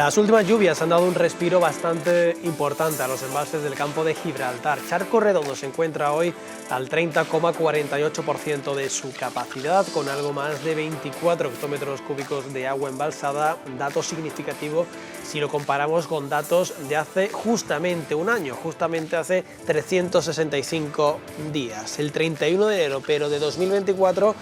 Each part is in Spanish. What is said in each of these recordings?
Las últimas lluvias han dado un respiro bastante importante a los embalses del campo de Gibraltar. Charco Redondo se encuentra hoy al 30,48% de su capacidad, con algo más de 24 hectómetros cúbicos de agua embalsada, dato significativo si lo comparamos con datos de hace justamente un año, justamente hace 365 días. El 31 de enero, pero de 2024,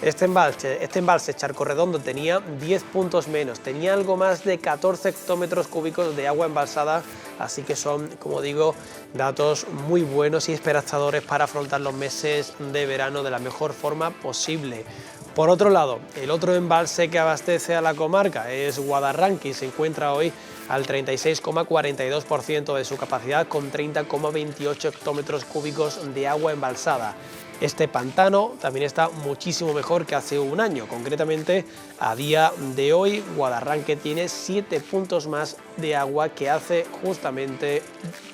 este embalse Charco Redondo tenía 10 puntos menos, tenía algo más de 14 hectómetros cúbicos de agua embalsada, así que son, como digo, datos muy buenos y esperanzadores para afrontar los meses de verano de la mejor forma posible. Por otro lado, el otro embalse que abastece a la comarca es Guadarranque y se encuentra hoy al 36,42% de su capacidad, con 30,28 hectómetros cúbicos de agua embalsada. Este pantano también está muchísimo mejor que hace un año. Concretamente, a día de hoy, Guadarranque tiene 7 puntos más de agua que hace justamente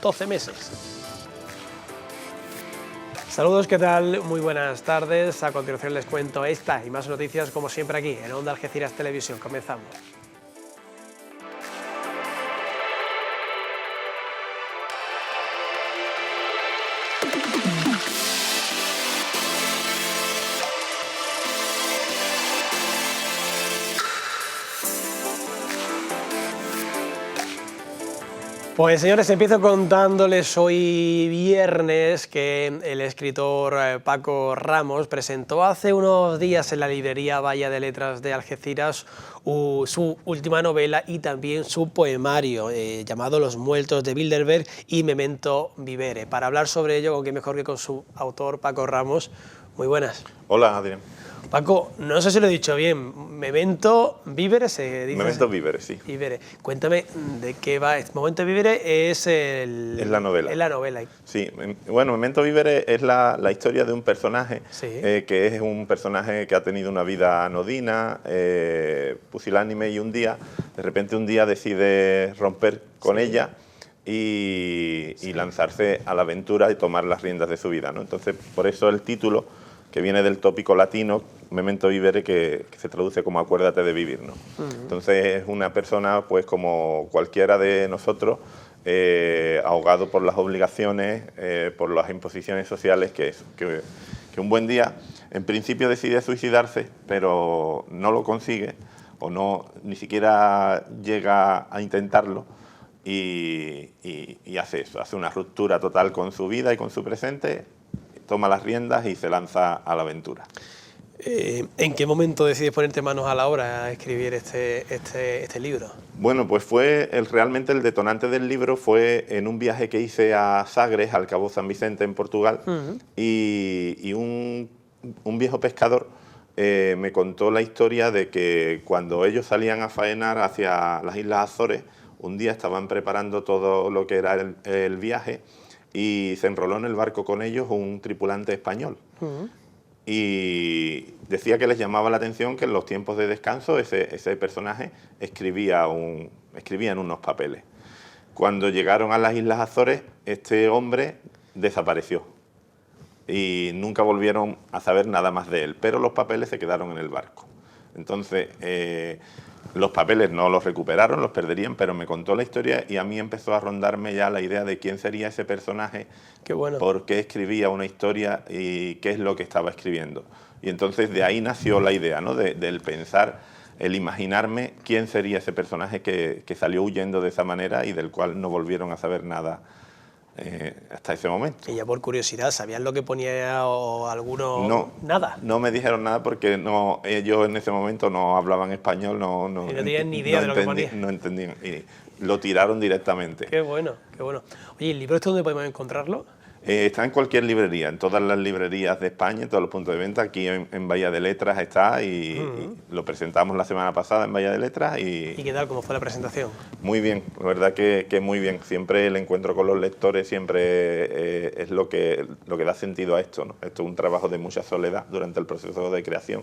12 meses. Saludos, ¿qué tal? Muy buenas tardes. A continuación les cuento esta y más noticias, como siempre, aquí en Onda Algeciras Televisión. Comenzamos. Pues señores, empiezo contándoles hoy viernes que el escritor Paco Ramos presentó hace unos días en la librería Valla de Letras de Algeciras su última novela y también su poemario llamado Los muertos de Bilderberg y Memento Vivere. Para hablar sobre ello, qué mejor que con su autor Paco Ramos. Muy buenas. Hola, Adrián. Paco, no sé si lo he dicho bien, Memento Vivere se dice. Memento Vivere, sí. Vivere. Cuéntame de qué va. Memento Vivere es la novela. Es la novela. Sí, bueno, Memento Vivere es la historia de un personaje, sí, que es un personaje que ha tenido una vida anodina, pusilánime, y de repente un día decide romper con ella y lanzarse a la aventura y tomar las riendas de su vida, ¿no? Entonces, por eso el título, que viene del tópico latino, Memento Vivere, que se traduce como acuérdate de vivir, ¿no? Entonces es una persona, pues como cualquiera de nosotros, ahogado por las obligaciones, por las imposiciones sociales, que un buen día, en principio decide suicidarse, pero no lo consigue, o ni siquiera llega a intentarlo, y hace eso, hace una ruptura total con su vida y con su presente, toma las riendas y se lanza a la aventura. ¿En qué momento decides ponerte manos a la obra a escribir este libro? Bueno, pues realmente el detonante del libro fue en un viaje que hice a Sagres, al Cabo San Vicente, en Portugal, y un viejo pescador me contó la historia de que cuando ellos salían a faenar hacia las Islas Azores, un día estaban preparando todo lo que era el viaje, y se enroló en el barco con ellos un tripulante español. Y decía que les llamaba la atención que en los tiempos de descanso ese personaje escribía en unos papeles. Cuando llegaron a las Islas Azores, este hombre desapareció y nunca volvieron a saber nada más de él, pero los papeles se quedaron en el barco. Entonces, los papeles no los recuperaron, los perderían, pero me contó la historia y a mí empezó a rondarme ya la idea de quién sería ese personaje, qué bueno, por qué escribía una historia y qué es lo que estaba escribiendo. Y entonces de ahí nació la idea, ¿no? Del pensar, el imaginarme quién sería ese personaje que salió huyendo de esa manera y del cual no volvieron a saber nada hasta ese momento. Y ya por curiosidad, ¿sabían lo que ponía o alguno? No, nada. No me dijeron nada porque ellos en ese momento no hablaban español, no tenían ni idea de lo que ponía. No entendían y lo tiraron directamente. Qué bueno, qué bueno. Oye, ¿el libro este dónde podemos encontrarlo? Está en cualquier librería, en todas las librerías de España, en todos los puntos de venta. Aquí en Valla de Letras está y lo presentamos la semana pasada en Valla de Letras. ¿Y qué tal? ¿Cómo fue la presentación? Muy bien, la verdad que muy bien. Siempre el encuentro con los lectores siempre es lo que da sentido a esto, ¿no? Esto es un trabajo de mucha soledad durante el proceso de creación,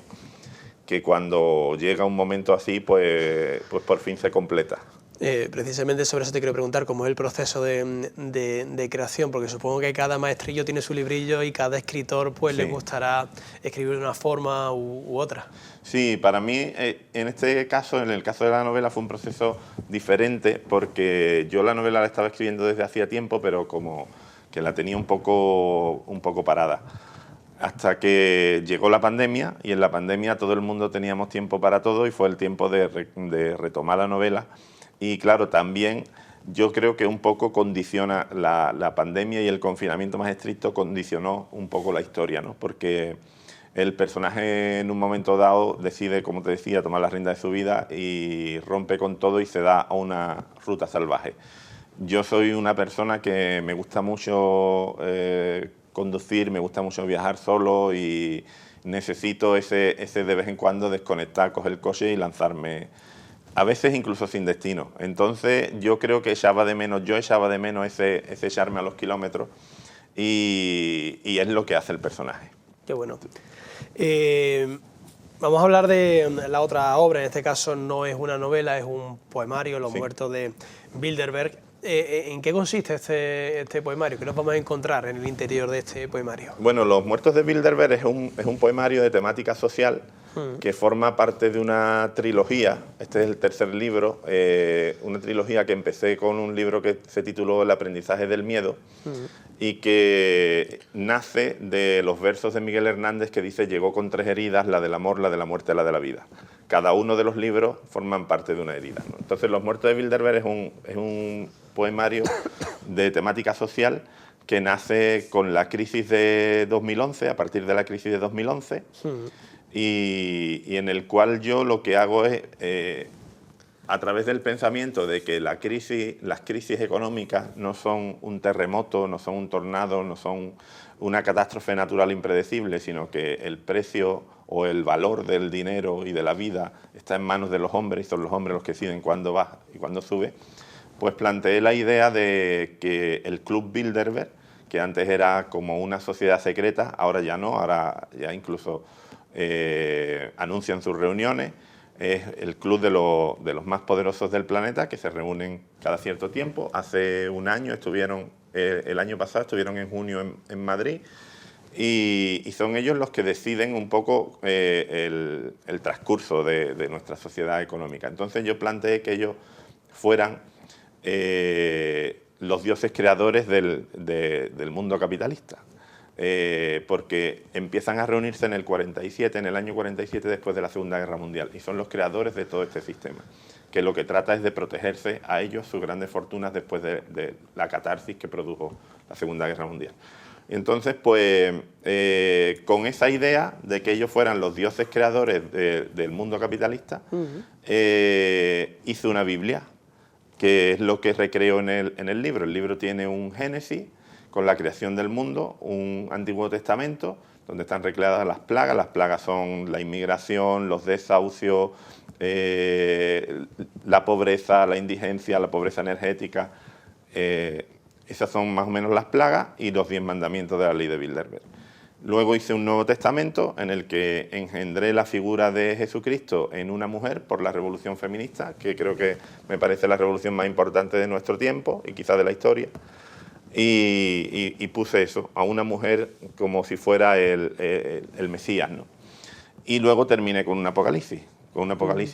que cuando llega un momento así, pues por fin se completa. Precisamente sobre eso te quiero preguntar, cómo es el proceso de creación, porque supongo que cada maestrillo tiene su librillo y cada escritor pues le gustará escribir de una forma u otra. Sí, para mí en este caso, en el caso de la novela, fue un proceso diferente porque yo la novela la estaba escribiendo desde hacía tiempo, pero como que la tenía un poco parada. Hasta que llegó la pandemia, y en la pandemia todo el mundo teníamos tiempo para todo y fue el tiempo de retomar la novela. Y claro, también yo creo que un poco condiciona la pandemia, y el confinamiento más estricto condicionó un poco la historia, ¿no? Porque el personaje en un momento dado decide, como te decía, tomar la rienda de su vida y rompe con todo y se da a una ruta salvaje. Yo soy una persona que me gusta mucho conducir, me gusta mucho viajar solo y necesito ese de vez en cuando desconectar, coger el coche y lanzarme, a veces incluso sin destino. Entonces yo creo que echaba de menos ese echarme a los kilómetros, y es lo que hace el personaje. Qué bueno. Vamos a hablar de la otra obra, en este caso no es una novela, es un poemario, Los muertos de Bilderberg. ¿En qué consiste este poemario? ¿Qué nos vamos a encontrar en el interior de este poemario? Bueno, Los muertos de Bilderberg es un poemario de temática social que forma parte de una trilogía. Este es el tercer libro, una trilogía que empecé con un libro que se tituló El aprendizaje del miedo, y que nace de los versos de Miguel Hernández que dice: llegó con 3 heridas, la del amor, la de la muerte, la de la vida. Cada uno de los libros forman parte de una herida, ¿no? Entonces Los muertos de Bilderberg es un poemario de temática social que nace con la crisis de 2011, a partir de la crisis de 2011, y en el cual yo lo que hago es, a través del pensamiento de que las crisis económicas no son un terremoto, no son un tornado, no son una catástrofe natural impredecible, sino que el precio o el valor del dinero y de la vida está en manos de los hombres, y son los hombres los que deciden cuándo baja y cuándo sube, pues planteé la idea de que el Club Bilderberg, que antes era como una sociedad secreta, ahora ya no, ahora ya incluso anuncian sus reuniones. Es el club de los más poderosos del planeta, que se reúnen cada cierto tiempo. Hace un año el año pasado estuvieron en junio en Madrid, y son ellos los que deciden un poco el transcurso de nuestra sociedad económica. Entonces yo planteé que ellos fueran los dioses creadores del mundo capitalista. Porque empiezan a reunirse en el año 47, después de la Segunda Guerra Mundial, y son los creadores de todo este sistema, que lo que trata es de protegerse a ellos, sus grandes fortunas, después de la catarsis que produjo la Segunda Guerra Mundial. Y entonces, pues, con esa idea de que ellos fueran los dioses creadores del mundo capitalista, hice una Biblia, que es lo que recreo en el libro. El libro tiene un Génesis, con la creación del mundo, un Antiguo Testamento, donde están recreadas las plagas. Las plagas son la inmigración, los desahucios, la pobreza, la indigencia, la pobreza energética. Esas son más o menos las plagas, y los 10 mandamientos de la ley de Bilderberg. Luego hice un Nuevo Testamento en el que engendré la figura de Jesucristo en una mujer por la revolución feminista, que creo que me parece la revolución más importante de nuestro tiempo y quizás de la historia. Y puse eso, a una mujer como si fuera el Mesías, ¿no? Y luego terminé con un Apocalipsis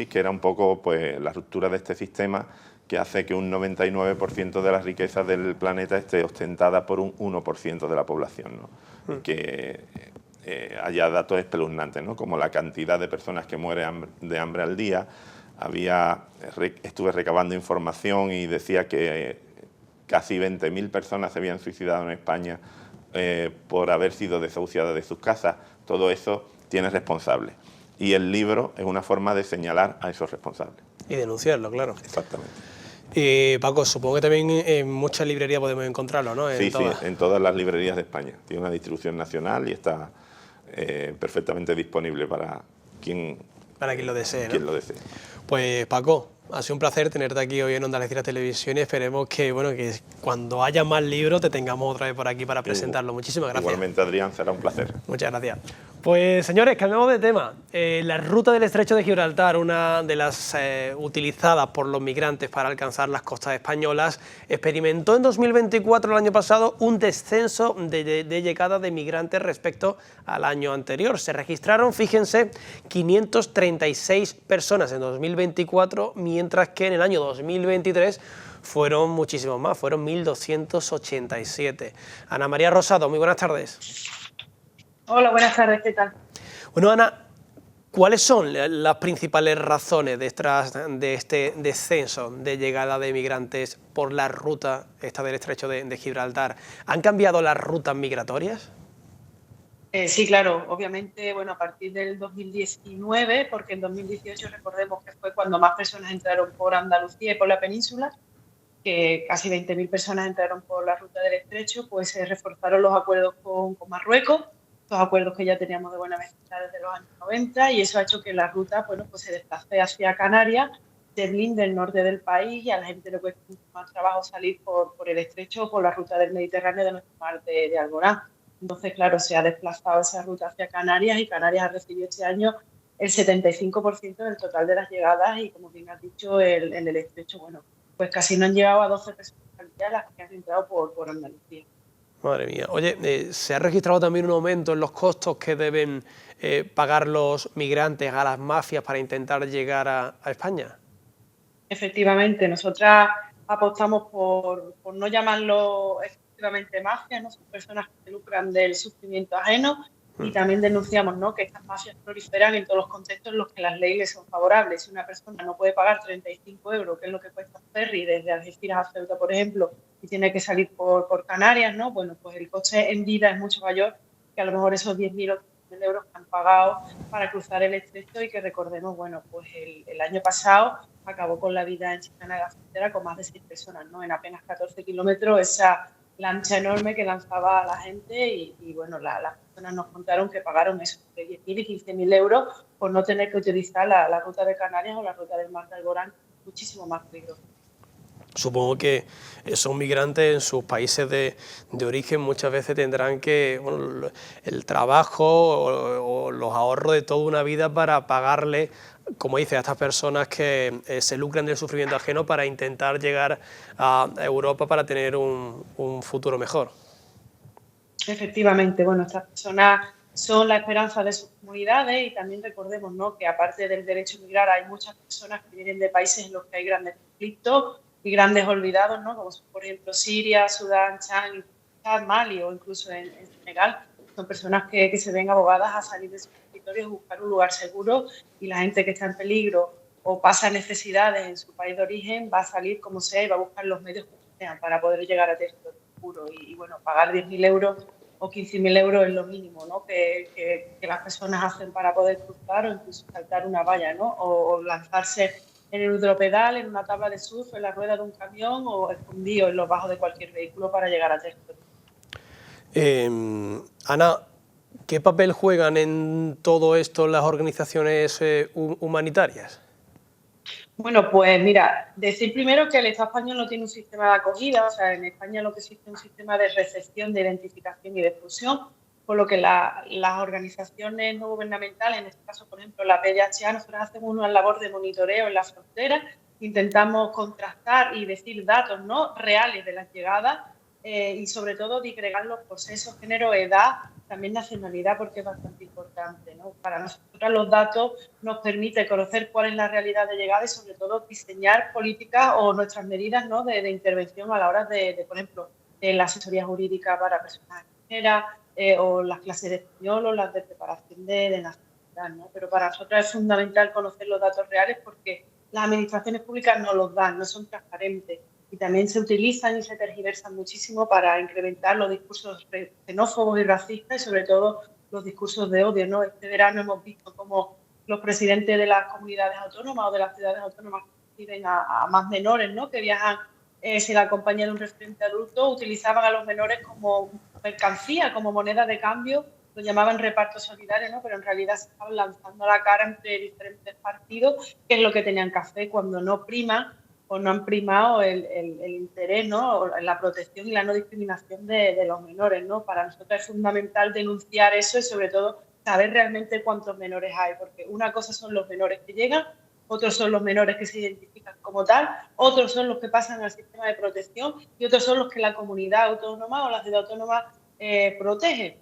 que era un poco, pues, la ruptura de este sistema que hace que un 99% de las riquezas del planeta esté ostentada por un 1% de la población, ¿no? Y que haya datos espeluznantes, ¿no? Como la cantidad de personas que mueren de hambre al día. Estuve recabando información y decía que casi 20.000 personas se habían suicidado en España por haber sido desahuciadas de sus casas. Todo eso tiene responsables. Y el libro es una forma de señalar a esos responsables. Y denunciarlo, claro. Exactamente. Paco, supongo que también en muchas librerías podemos encontrarlo, ¿no? Sí, en todas las librerías de España. Tiene una distribución nacional y está perfectamente disponible para quien lo desee, ¿no? Quien lo desee. Pues, Paco, ha sido un placer tenerte aquí hoy en Onda Algeciras Televisión, y esperemos que cuando haya más libros te tengamos otra vez por aquí para presentarlo. Muchísimas gracias. Igualmente, Adrián, será un placer. Muchas gracias. Pues señores, cambiamos de tema. La ruta del Estrecho de Gibraltar, una de las utilizadas por los migrantes para alcanzar las costas españolas, experimentó en 2024, el año pasado, un descenso de llegada de migrantes respecto al año anterior. Se registraron, fíjense, 536 personas en 2024, mientras que en el año 2023 fueron muchísimos más, fueron 1.287. Ana María Rosado, muy buenas tardes. Hola, buenas tardes, ¿qué tal? Bueno, Ana, ¿cuáles son las principales razones detrás de este descenso de llegada de migrantes por la ruta esta del Estrecho de Gibraltar? ¿Han cambiado las rutas migratorias? Sí, claro, obviamente, bueno, a partir del 2019, porque en 2018 recordemos que fue cuando más personas entraron por Andalucía y por la península, que casi 20.000 personas entraron por la ruta del Estrecho, pues se reforzaron los acuerdos con Marruecos, los acuerdos que ya teníamos de buena vecindad desde los años 90, y eso ha hecho que la ruta, bueno, pues se desplace hacia Canarias, Dublín, del norte del país, y a la gente le cuesta mucho más trabajo salir por el Estrecho o por la ruta del Mediterráneo de nuestro mar de Alborán. Entonces, claro, se ha desplazado esa ruta hacia Canarias, y Canarias ha recibido este año el 75% del total de las llegadas, y como bien has dicho, en el Estrecho, bueno, pues casi no han llegado a 12 personas al día las que han entrado por Andalucía. Madre mía. Oye, ¿se ha registrado también un aumento en los costos que deben pagar los migrantes a las mafias para intentar llegar a España? Efectivamente, nosotras apostamos por no llamarlo efectivamente mafias, ¿no? Son personas que se lucran del sufrimiento ajeno, y también denunciamos, ¿no?, que estas mafias proliferan en todos los contextos en los que las leyes son favorables. Si una persona no puede pagar 35 euros, que es lo que cuesta un ferry desde Algeciras a Ceuta, por ejemplo, y tiene que salir por Canarias, ¿no?, bueno, pues el coste en vida es mucho mayor que a lo mejor esos 10.000 o 15.000 euros que han pagado para cruzar el Estrecho, y que recordemos, bueno, pues el año pasado acabó con la vida en Chiclana de la Frontera con más de 6 personas, ¿no?, en apenas 14 kilómetros, esa lancha enorme que lanzaba a la gente, y bueno, las personas nos contaron que pagaron eso, de 10.000 y 15.000 euros por no tener que utilizar la ruta de Canarias o la ruta del Mar de Alborán, muchísimo más peligroso. Supongo que esos migrantes en sus países de origen muchas veces tendrán que, bueno, el trabajo o los ahorros de toda una vida para pagarle, como dice, a estas personas que se lucran del sufrimiento ajeno para intentar llegar a Europa para tener un futuro mejor. Efectivamente, bueno, estas personas son la esperanza de sus comunidades, y también recordemos, ¿no?, que aparte del derecho a migrar hay muchas personas que vienen de países en los que hay grandes conflictos y grandes olvidados, ¿no?, como son, por ejemplo, Siria, Sudán, Chad, Mali o incluso en Senegal. Son personas que se ven abogadas a salir de sus territorios y buscar un lugar seguro, y la gente que está en peligro o pasa necesidades en su país de origen va a salir como sea y va a buscar los medios que sean para poder llegar a territorio seguro. Y bueno, pagar 10.000 euros o 15.000 euros es lo mínimo, ¿no?, que las personas hacen para poder cruzar o incluso saltar una valla, ¿no?, o lanzarse en el hidropedal, en una tabla de surf, en la rueda de un camión o escondido en los bajos de cualquier vehículo para llegar a territorio. Ana, ¿qué papel juegan en todo esto las organizaciones humanitarias? Bueno, pues mira, decir primero que el Estado español no tiene un sistema de acogida. O sea, en España lo que existe es un sistema de recepción, de identificación y de exclusión, por lo que las organizaciones no gubernamentales, en este caso, por ejemplo, la PDHA, nosotros hacemos una labor de monitoreo en la frontera, intentamos contrastar y decir datos, ¿no?, reales de las llegadas, y sobre todo disgregarlos por sexo, género, edad, también nacionalidad, porque es bastante importante, ¿no? Para nosotros los datos nos permiten conocer cuál es la realidad de llegada y sobre todo diseñar políticas o nuestras medidas, ¿no?, de intervención a la hora de, por ejemplo, la asesoría jurídica para personas extranjeras, o las clases de español o las de preparación de nacionalidad, ¿no? Pero para nosotros es fundamental conocer los datos reales porque las administraciones públicas no los dan, no son transparentes, y también se utilizan y se tergiversan muchísimo para incrementar los discursos xenófobos y racistas y sobre todo los discursos de odio, ¿no? Este verano hemos visto cómo los presidentes de las comunidades autónomas o de las ciudades autónomas que reciben a más menores, ¿no?, que viajan sin la compañía de un referente adulto, utilizaban a los menores como mercancía, como moneda de cambio, lo llamaban reparto solidario, ¿no?, pero en realidad se estaban lanzando a la cara entre diferentes partidos qué es lo que tenían que hacer cuando no priman o no han primado el interés, ¿no?, la protección y la no discriminación de los menores, ¿no? Para nosotros es fundamental denunciar eso y sobre todo saber realmente cuántos menores hay, porque una cosa son los menores que llegan, otros son los menores que se identifican como tal, otros son los que pasan al sistema de protección y otros son los que la comunidad autónoma o la ciudad autónoma protege.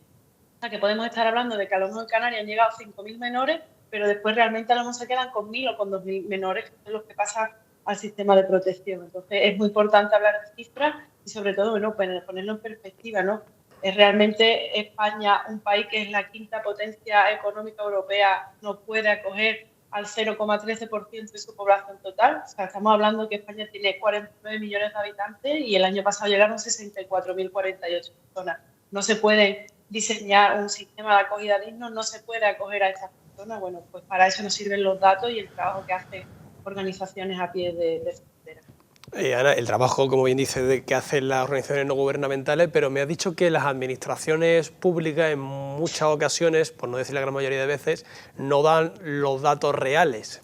O sea, que podemos estar hablando de que a lo mejor en Canarias han llegado 5.000 menores, pero después realmente a lo mejor se quedan con 1.000 o con 2.000 menores, que son los que pasan al sistema de protección. Entonces, es muy importante hablar de cifras y, sobre todo, bueno, ponerlo en perspectiva, ¿no? Es realmente España, un país que es la quinta potencia económica europea, no puede acoger al 0,13% de su población total. O sea, estamos hablando de que España tiene 49 millones de habitantes y el año pasado llegaron 64.048 personas. No se puede diseñar un sistema de acogida digno, no se puede acoger a estas personas. Bueno, pues para eso nos sirven los datos y el trabajo que hacen organizaciones a pie de frontera. Ana, el trabajo, como bien dice, que hacen las organizaciones no gubernamentales, pero me has dicho que las administraciones públicas en muchas ocasiones, por no decir la gran mayoría de veces, no dan los datos reales.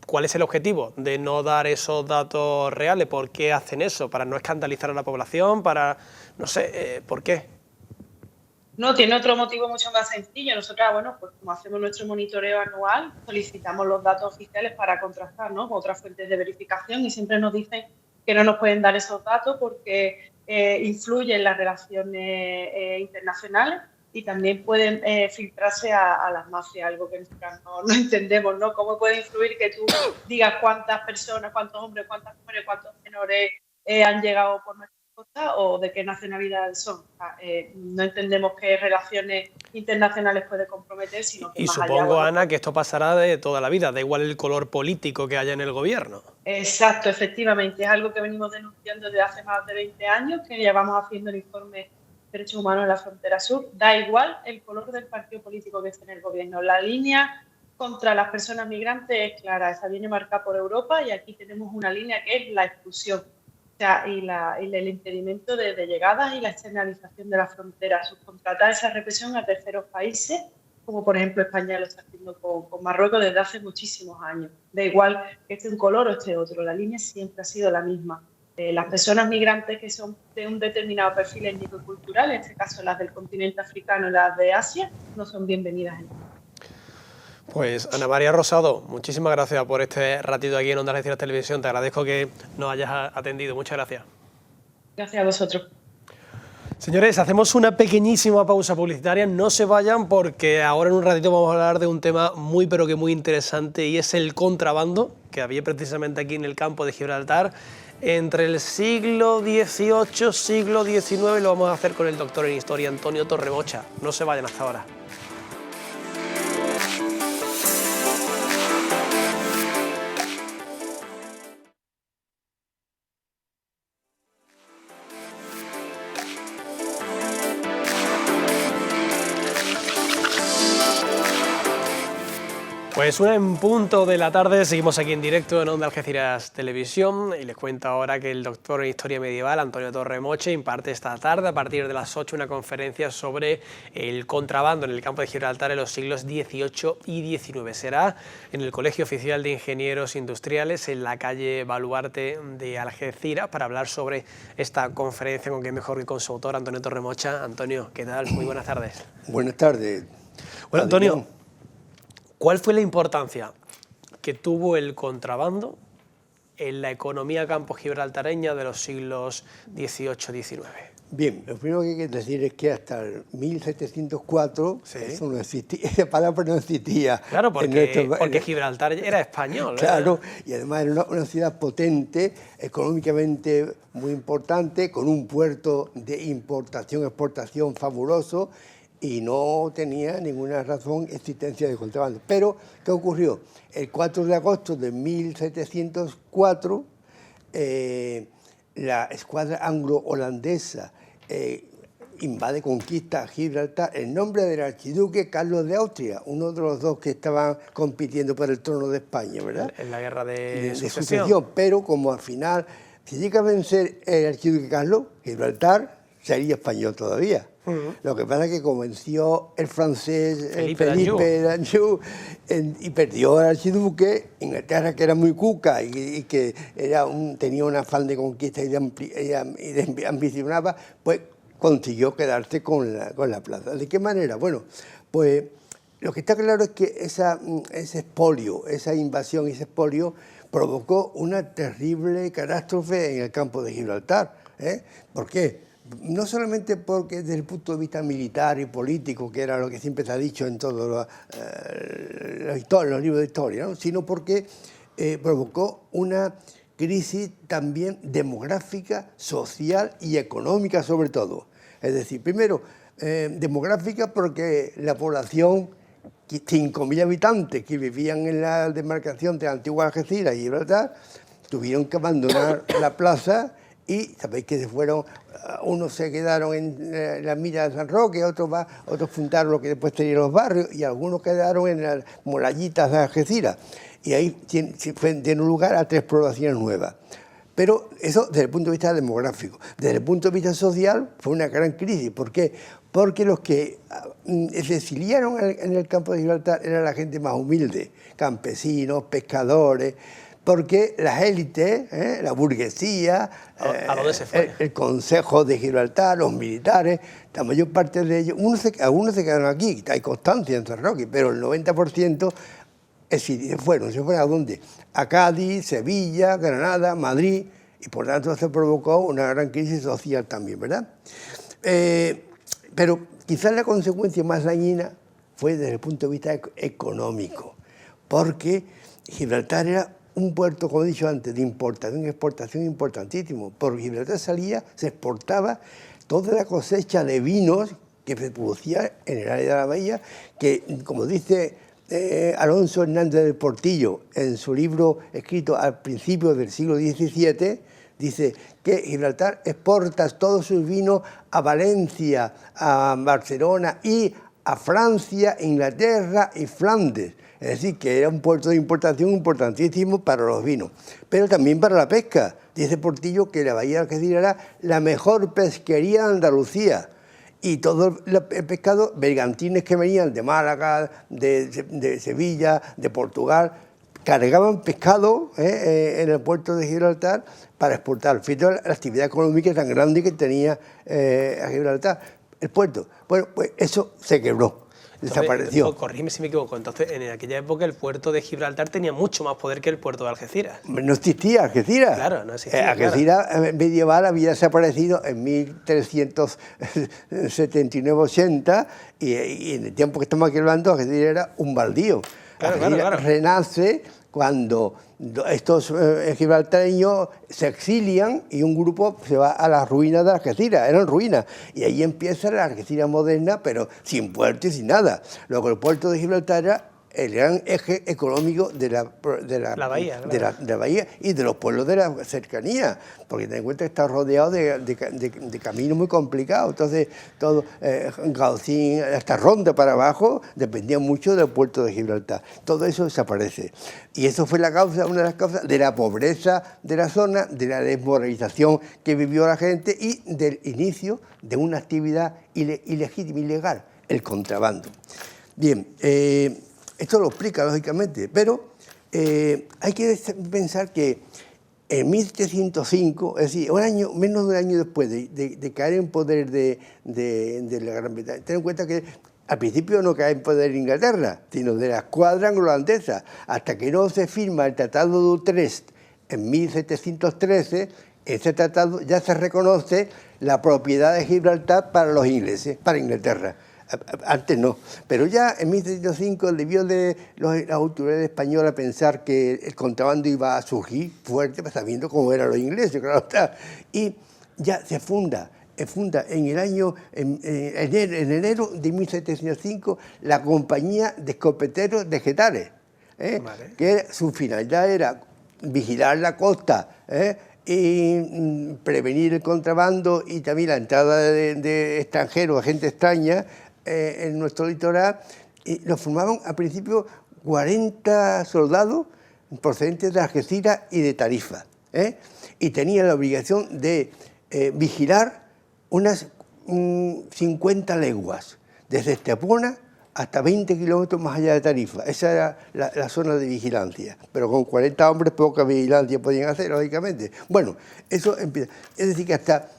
¿Cuál es el objetivo de no dar esos datos reales? ¿Por qué hacen eso? ¿Para no escandalizar a la población? ¿Para, no sé, por qué? No, tiene otro motivo mucho más sencillo. Nosotros, bueno, pues como hacemos nuestro monitoreo anual, solicitamos los datos oficiales para contrastar, ¿no?, con otras fuentes de verificación y siempre nos dicen que no nos pueden dar esos datos porque influyen en las relaciones internacionales y también pueden filtrarse a las mafias, algo que nosotros no entendemos, ¿no? ¿Cómo puede influir que tú digas cuántas personas, cuántos hombres, cuántas mujeres, cuántos menores han llegado por nuestra costa o de qué nacionalidad son? O sea, no entendemos qué relaciones internacionales puede comprometer, sino que y más supongo, allá, bueno, Ana, que esto pasará de toda la vida, da igual el color político que haya en el gobierno. Exacto, efectivamente, es algo que venimos denunciando desde hace más de 20 años, que llevamos haciendo el informe de Derechos Humanos en la Frontera Sur. Da igual el color del partido político que esté en el gobierno. La línea contra las personas migrantes es clara, esa viene marcada por Europa y aquí tenemos una línea que es la exclusión. O sea, y el impedimento de llegadas y la externalización de la frontera, subcontratar esa represión a terceros países, como por ejemplo España lo está haciendo con Marruecos desde hace muchísimos años. Da igual que esté un color o esté otro, la línea siempre ha sido la misma. Las personas migrantes que son de un determinado perfil étnico-cultural, en este caso las del continente africano y las de Asia, no son bienvenidas en España. Pues Ana María Rosado, muchísimas gracias por este ratito aquí en Onda Algeciras Televisión. Te agradezco que nos hayas atendido. Muchas gracias. Gracias a vosotros. Señores, hacemos una pequeñísima pausa publicitaria. No se vayan porque ahora en un ratito vamos a hablar de un tema muy pero que muy interesante y es el contrabando que había precisamente aquí en el campo de Gibraltar entre el siglo XVIII, siglo XIX. Lo vamos a hacer con el doctor en Historia, Antonio Torremocha. No se vayan hasta ahora. Pues una en punto de la tarde, seguimos aquí en directo en Onda Algeciras Televisión y les cuento ahora que el doctor en Historia Medieval, Antonio Torremocha, imparte esta tarde a partir de las 8 una conferencia sobre el contrabando en el campo de Gibraltar en los siglos XVIII y XIX. Será en el Colegio Oficial de Ingenieros Industriales en la calle Baluarte de Algeciras para hablar sobre esta conferencia, con quien mejor que con su autor, Antonio Torremocha. Antonio, ¿qué tal? Muy buenas tardes. Buenas tardes. Bueno, Antonio, ¿cuál fue la importancia que tuvo el contrabando en la economía campo-gibraltareña de los siglos XVIII y XIX? Bien, lo primero que hay que decir es que hasta el 1704 ¿Sí? eso no existía, esa palabra no existía. Claro, porque Gibraltar era español. Claro, y además era una ciudad potente, económicamente muy importante, con un puerto de importación-exportación fabuloso, y no tenía ninguna razón existencia de contrabando. Pero, ¿qué ocurrió? El 4 de agosto de 1704, la escuadra anglo-holandesa invade, conquista Gibraltar en nombre del archiduque Carlos de Austria, uno de los dos que estaban compitiendo por el trono de España, ¿verdad? En la guerra de sucesión. Pero como al final, si llega a vencer el archiduque Carlos, Gibraltar sería español todavía. Lo que pasa es que convenció el francés Felipe d'Anjou y perdió al archiduque. Inglaterra, que era muy cuca y que tenía un afán de conquista y ambicionaba, pues consiguió quedarse con la plaza. ¿De qué manera? Bueno, pues lo que está claro es que ese expolio, esa invasión, ese expolio provocó una terrible catástrofe en el campo de Gibraltar. ¿Por qué? No solamente porque desde el punto de vista militar y político, que era lo que siempre se ha dicho en todos los libros de historia, ¿no? Sino porque provocó una crisis también demográfica, social y económica sobre todo. Es decir, primero, demográfica porque la población, 5.000 habitantes que vivían en la demarcación de Antigua Algeciras y Gibraltar, tuvieron que abandonar la plaza y sabéis que se fueron, unos se quedaron en la milla de San Roque, otros fundaron lo que después tenían los barrios y algunos quedaron en las murallitas de Algeciras. Y ahí dieron lugar a 3 poblaciones nuevas. Pero eso desde el punto de vista demográfico. Desde el punto de vista social fue una gran crisis. ¿Por qué? Porque los que se exiliaron en el campo de Gibraltar eran la gente más humilde, campesinos, pescadores, porque las élites, la burguesía, ¿A dónde se fue? el Consejo de Gibraltar, los militares, la mayor parte de ellos, algunos se quedaron aquí, hay constancia en San Roque, pero el 90% se fueron ¿a dónde? A Cádiz, Sevilla, Granada, Madrid, y por tanto se provocó una gran crisis social también, ¿verdad? Pero quizás la consecuencia más dañina fue desde el punto de vista económico, porque Gibraltar era un puerto, como he dicho antes, de importación y exportación importantísimo. Por Gibraltar se exportaba toda la cosecha de vinos que se producía en el área de la bahía, que, como dice Alonso Hernández del Portillo en su libro escrito al principio del siglo XVII, dice que Gibraltar exporta todos sus vinos a Valencia, a Barcelona y a Francia, Inglaterra y Flandes. Es decir, que era un puerto de importación importantísimo para los vinos, pero también para la pesca. Dice Portillo que la bahía de Algeciras era la mejor pesquería de Andalucía. Y todo el pescado, bergantines que venían de Málaga, de Sevilla, de Portugal, cargaban pescado en el puerto de Gibraltar para exportar. Fíjate la actividad económica tan grande que tenía a Gibraltar, el puerto. Bueno, pues eso se quebró. Desapareció. Corrígeme si me equivoco. Entonces, en aquella época el puerto de Gibraltar tenía mucho más poder que el puerto de Algeciras. No existía Algeciras. Claro, no existía. Algeciras medieval había desaparecido en 1379-80 y en el tiempo que estamos aquí hablando, Algeciras era un baldío. Claro. Renace cuando estos gibraltareños se exilian y un grupo se va a las ruinas de Algeciras, eran ruinas, y ahí empieza la Algeciras moderna, pero sin puerto y sin nada. Luego el puerto de Gibraltar era el gran eje económico de la bahía, claro. de la bahía y de los pueblos de la cercanía, porque ten en cuenta que está rodeado de caminos muy complicados. Entonces, todo Gaucín, hasta Ronda para abajo, dependía mucho del puerto de Gibraltar. Todo eso desaparece. Y eso fue una de las causas de la pobreza de la zona, de la desmoralización que vivió la gente y del inicio de una actividad ilegítima, ilegal, el contrabando. Bien, esto lo explica, lógicamente, pero hay que pensar que en 1705, es decir, menos de un año después de caer en poder de la Gran Bretaña, ten en cuenta que al principio no cae en poder Inglaterra, sino de la escuadra holandesa, hasta que no se firma el Tratado de Utrecht en 1713, ese tratado ya se reconoce la propiedad de Gibraltar para los ingleses, para Inglaterra. Antes no, pero ya en 1705 debió de las autoridades españolas pensar que el contrabando iba a surgir fuerte, sabiendo cómo eran los ingleses, claro está, y ya se funda en el año, en enero de 1705, la Compañía de Escopeteros de Getares, vale, que su finalidad era vigilar la costa, y prevenir el contrabando y también la entrada de extranjeros, de gente extraña, en nuestro litoral. Y nos formaban al principio 40 soldados procedentes de Algeciras y de Tarifa, y tenían la obligación de vigilar unas 50 leguas, desde Estepona hasta 20 kilómetros más allá de Tarifa. Esa era la zona de vigilancia, pero con 40 hombres poca vigilancia podían hacer, lógicamente. Bueno, eso empieza. Es decir, que hasta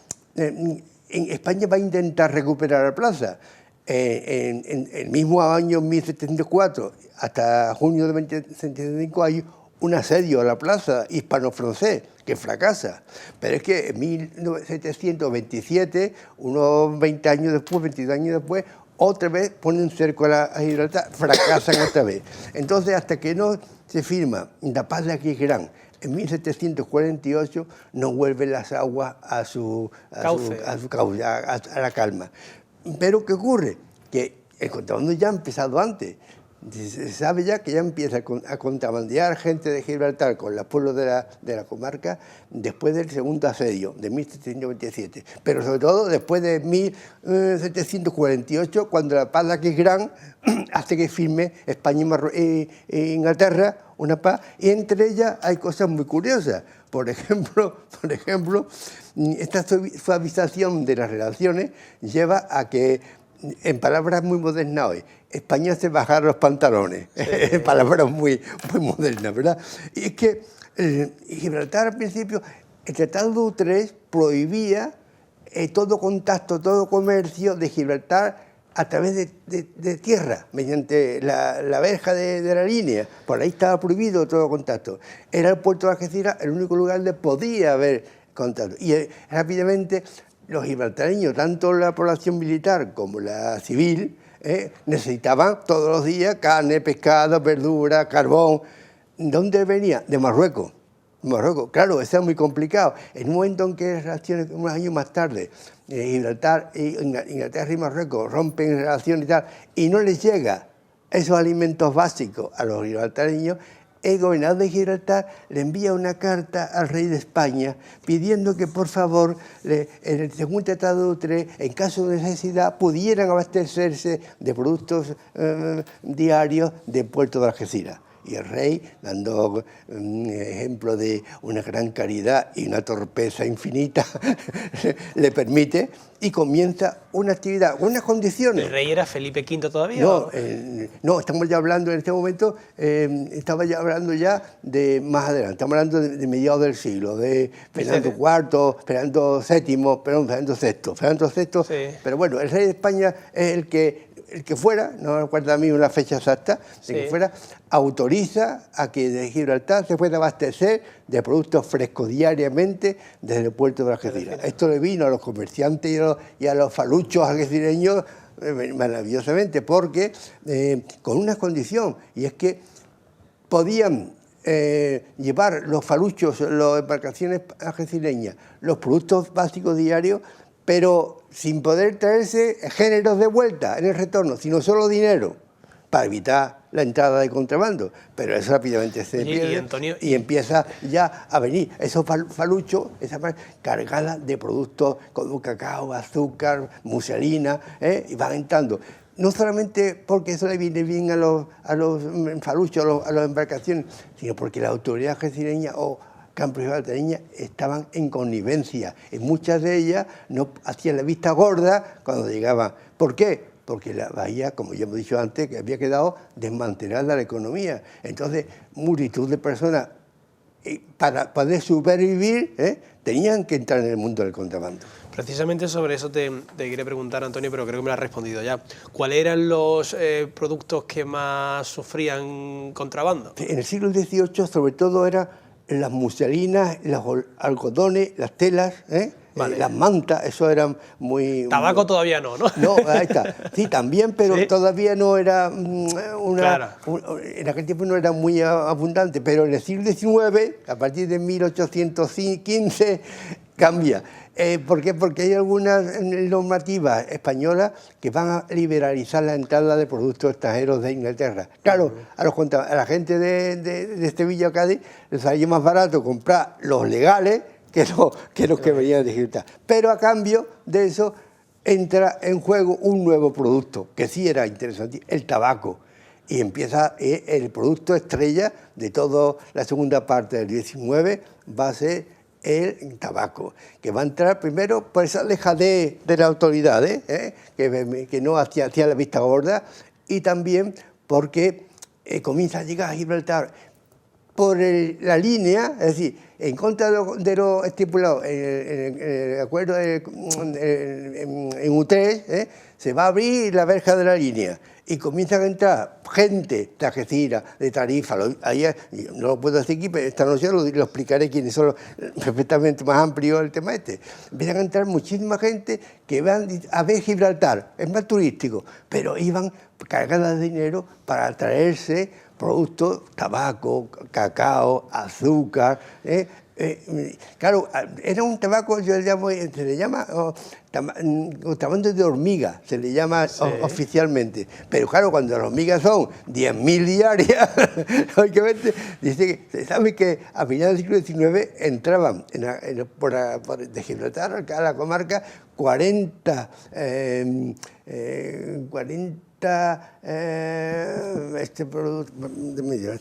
en España va a intentar recuperar la plaza. En el mismo año 1704, hasta junio de 1775, hay un asedio a la plaza hispano-francés que fracasa. Pero es que en 1727, unos 20 años después, 22 años después, otra vez ponen cerco a Gibraltar, fracasan otra vez. Entonces, hasta que no se firma la paz de Aquisgrán en 1748, no vuelven las aguas a su cauce, a la calma. Pero ¿qué ocurre? Que el contrabando ya ha empezado antes. Se sabe ya que ya empieza a contrabandear gente de Gibraltar con los pueblos de la comarca después del segundo asedio de 1727, pero sobre todo después de 1748, cuando la paz de Aquisgrán hace que firme España e Inglaterra una paz, y entre ellas hay cosas muy curiosas. Por ejemplo, esta suavización de las relaciones lleva a que, en palabras muy modernas hoy, España hace bajar los pantalones, sí. Palabras muy modernas, ¿verdad? Y es que Gibraltar al principio, el Tratado de Utrecht prohibía todo contacto, todo comercio de Gibraltar a través de tierra, mediante la verja de la línea. Por ahí estaba prohibido todo contacto. Era el puerto de Algeciras el único lugar donde podía haber contacto. Y rápidamente los gibraltareños, tanto la población militar como la civil, necesitaban todos los días carne, pescado, verdura, carbón. ¿Dónde venía? De Marruecos. Marruecos, claro, eso es muy complicado. En un momento en que relaciones, unos años más tarde, Inglaterra y Marruecos rompen relaciones y tal, y no les llega esos alimentos básicos a los gibraltareños, el gobernador de Gibraltar le envía una carta al rey de España pidiendo que, por favor, en el segundo Tratado de Utrecht, en caso de necesidad, pudieran abastecerse de productos diarios del puerto de Algeciras. Y el rey, dando un ejemplo de una gran caridad y una torpeza infinita, le permite y comienza una actividad, con unas condiciones. ¿El rey era Felipe V todavía? No, no, estamos ya hablando en este momento, estaba ya hablando ya de más adelante, estamos hablando de mediados del siglo, de Fernando IV, Fernando VII, perdón, Fernando VI, sí. Pero bueno, el rey de España es el que fuera, no recuerdo a mí una fecha exacta, sí. Que fuera, autoriza a que de Gibraltar se pueda abastecer de productos frescos diariamente desde el puerto de Algeciras. Esto le vino a los comerciantes y a los faluchos algecireños maravillosamente, porque con una condición, y es que podían llevar los faluchos, las embarcaciones algecireñas, los productos básicos diarios, pero sin poder traerse géneros de vuelta en el retorno, sino solo dinero, para evitar la entrada de contrabando. Pero eso rápidamente se pierde y empieza ya a venir esos faluchos, esa parte cargada de productos como cacao, azúcar, muselina, y van entrando. No solamente porque eso le viene bien a los faluchos, a las embarcaciones, sino porque la autoridad algecireña o Campos gibraltareñas estaban en connivencia. En muchas de ellas no hacían la vista gorda cuando llegaban. ¿Por qué? Porque la bahía, como ya hemos dicho antes, que había quedado desmantelada la economía. Entonces, multitud de personas, para poder sobrevivir, tenían que entrar en el mundo del contrabando. Precisamente sobre eso te quería preguntar, Antonio, pero creo que me lo has respondido ya. ¿Cuáles eran los productos que más sufrían contrabando? En el siglo XVIII, sobre todo, era las muselinas, los algodones, las telas, vale. Las mantas, eso eran muy... Tabaco todavía no, ¿no? No, ahí está. Sí, también, pero ¿sí? Todavía no era claro. En aquel tiempo no era muy abundante, pero en el siglo XIX, a partir de 1815, cambia. ¿Por qué? Porque hay algunas normativas españolas que van a liberalizar la entrada de productos extranjeros de Inglaterra. Claro, a la gente de Sevilla o Cádiz les salía más barato comprar los legales que los que venían de Gibraltar. Pero a cambio de eso entra en juego un nuevo producto, que sí era interesante, el tabaco. Y empieza el producto estrella de toda la segunda parte del 19, va a ser el tabaco, que va a entrar primero por esa dejadez de las autoridades, que no hacía la vista gorda, y también porque comienza a llegar a Gibraltar por la línea, es decir, en contra de lo estipulado en el acuerdo en Utrecht, se va a abrir la verja de la línea y comienzan a entrar gente de Algeciras, de Tarifa, ahí, no lo puedo decir aquí, pero esta noche lo explicaré quiénes son perfectamente más amplios el tema este. Empiezan a entrar muchísima gente que van a ver Gibraltar, es más turístico, pero iban cargadas de dinero para traerse productos, tabaco, cacao, azúcar, claro, era un tabaco, se le llama tamaño de hormiga, se le llama oficialmente. Pero claro, cuando las hormigas son 10.000 diarias, lógicamente, dice que, ¿sabe que a finales del siglo XIX entraban de Gibraltar a la comarca 40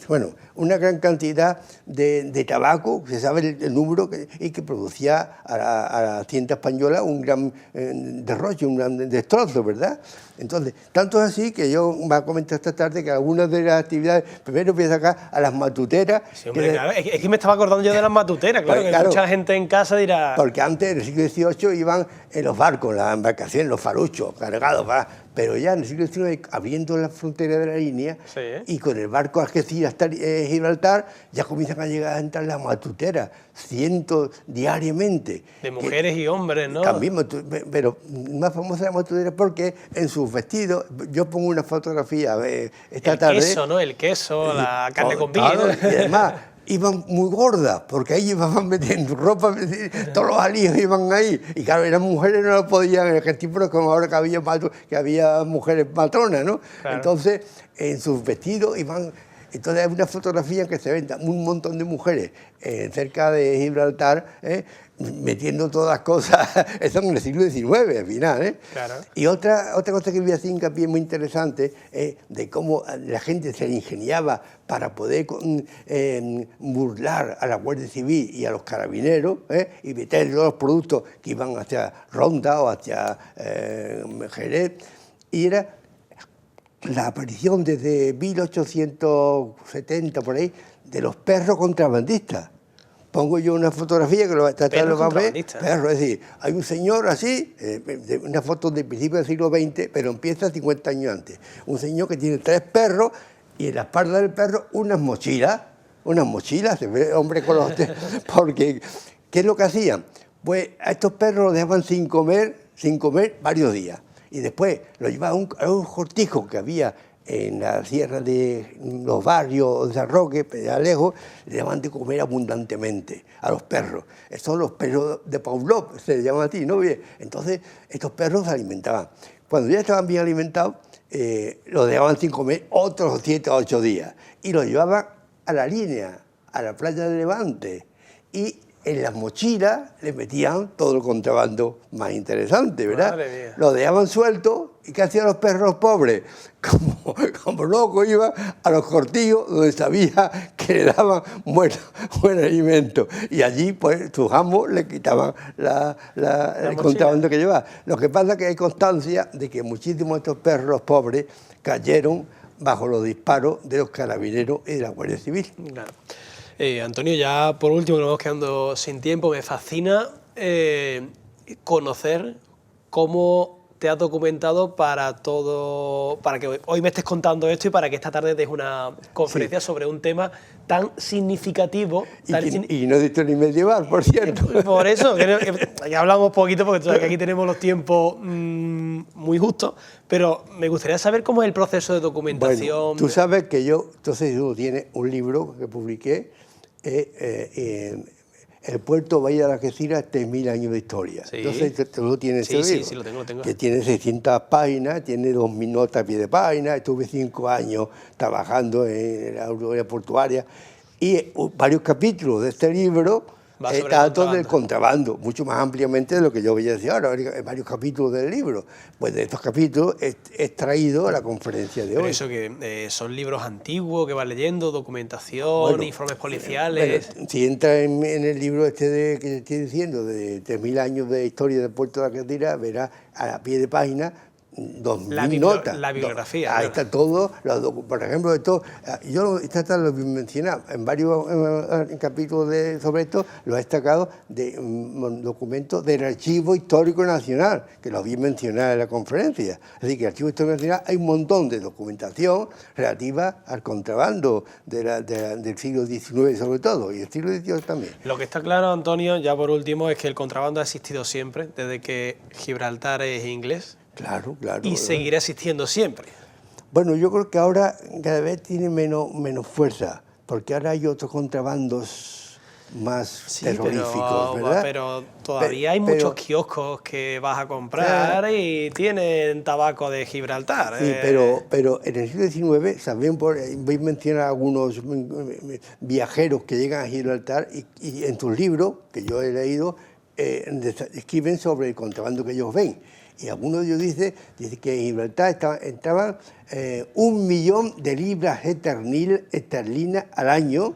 bueno, una gran cantidad de tabaco, se sabe el número, y que producía a la hacienda española un gran derroche, un gran destrozo, ¿verdad? Entonces, tanto es así que yo me voy a comentar esta tarde que algunas de las actividades, primero voy a sacar a las matuteras. Sí, hombre, claro, es que me estaba acordando yo de las matuteras, claro, que mucha gente en casa dirá... Porque antes, en el siglo XVIII, iban en los barcos, las embarcaciones, los faruchos, cargados, pero ya en el siglo XIX, abriendo la frontera de la línea, y con el barco Algeciras Gibraltar, ya comienzan a llegar a entrar las matuteras, cientos diariamente. De mujeres y hombres, ¿no? También, pero más famosa la matutera porque en sus vestidos, yo pongo una fotografía esta tarde. El queso, ¿no? El queso, la carne con vino. Claro, y además iban muy gordas, porque ahí iban metiendo ropa, todos los alíos iban ahí. Y claro, eran mujeres, no lo podían, en aquel tiempo como ahora que había mujeres matronas, ¿no? Claro. Entonces, en sus vestidos iban... Entonces hay una fotografía en que se ven un montón de mujeres cerca de Gibraltar, metiendo todas las cosas, eso en el siglo XIX al final. Claro. Y otra cosa que voy a hacer hincapié muy interesante es de cómo la gente se ingeniaba para poder burlar a la Guardia Civil y a los carabineros y meter todos los productos que iban hacia Ronda o hacia Jerez. Y era la aparición desde 1870 por ahí de los perros contrabandistas. Pongo yo una fotografía que lo va a tratar, lo va a ver. Perros, es decir, hay un señor así, una foto del principio del siglo XX, pero empieza 50 años antes. Un señor que tiene 3 perros y en la espalda del perro unas mochilas, se ve el hombre con los... Porque, ¿qué es lo que hacían? Pues a estos perros los dejaban sin comer varios días. Y después lo llevaban a un cortijo que había en la sierra de los barrios de San Roque, lejos, le daban de comer abundantemente a los perros. Estos son los perros de Pavlov, se les llama así, ¿no? Bien, entonces, estos perros se alimentaban. Cuando ya estaban bien alimentados, los dejaban sin comer otros 7 o 8 días. Y los llevaban a la línea, a la playa de Levante. Y en las mochilas les metían todo el contrabando más interesante, ¿verdad? Madre mía. Los dejaban sueltos y ¿qué hacían los perros pobres? Como locos iban a los cortijos donde sabía que le daban buen alimento. Y allí, pues, sus amos le quitaban el contrabando que llevaba. Lo que pasa es que hay constancia de que muchísimos de estos perros pobres cayeron bajo los disparos de los carabineros y de la Guardia Civil. Claro. Antonio, ya por último, que nos vamos quedando sin tiempo, me fascina conocer cómo te has documentado para que hoy me estés contando esto y para que esta tarde des una conferencia sobre un tema tan significativo. Y no he dicho ni medieval, por cierto. Por eso, que hablamos poquito, porque tú sabes que aquí tenemos los tiempos muy justos, pero me gustaría saber cómo es el proceso de documentación. Bueno, tú sabes que entonces tú tienes un libro que publiqué, el puerto Bahía de Algeciras, 3.000 años de historia. Sí. Entonces, tú lo tienes ese libro, sí, lo tengo. Que tiene 600 páginas, tiene 2.000 notas a pie de página. Estuve 5 años trabajando en la autoridad portuaria y varios capítulos de este libro tratan del contrabando, mucho más ampliamente de lo que yo voy a decir ahora, varios capítulos del libro. Pues de estos capítulos he extraído la conferencia de hoy. Pero eso que son libros antiguos que vas leyendo, documentación, informes policiales... si entras en el libro que te estoy diciendo, de 3.000 años de historia del puerto de Algeciras, verás a pie de página 2.000 notas. La bibliografía. Ahí claro. está todo, por ejemplo, yo lo mencionado en varios capítulos sobre esto, lo he destacado de documentos del Archivo Histórico Nacional, que lo vi mencionar en la conferencia. Es decir, que el Archivo Histórico Nacional hay un montón de documentación relativa al contrabando del siglo XIX sobre todo, y el siglo XVIII también. Lo que está claro, Antonio, ya por último, es que el contrabando ha existido siempre, desde que Gibraltar es inglés. Claro, claro. Y seguirá existiendo siempre. Bueno, yo creo que ahora cada vez tiene menos fuerza, porque ahora hay otros contrabandos más terroríficos, ¿verdad? Pero todavía hay muchos kioscos que vas a comprar y tienen tabaco de Gibraltar. Sí, pero en el siglo XIX, también voy a mencionar algunos viajeros que llegan a Gibraltar y en tus libros, que yo he leído, escriben sobre el contrabando que ellos ven. Y algunos de ellos dicen que en Gibraltar entraban 1 millón de libras esterlinas al año,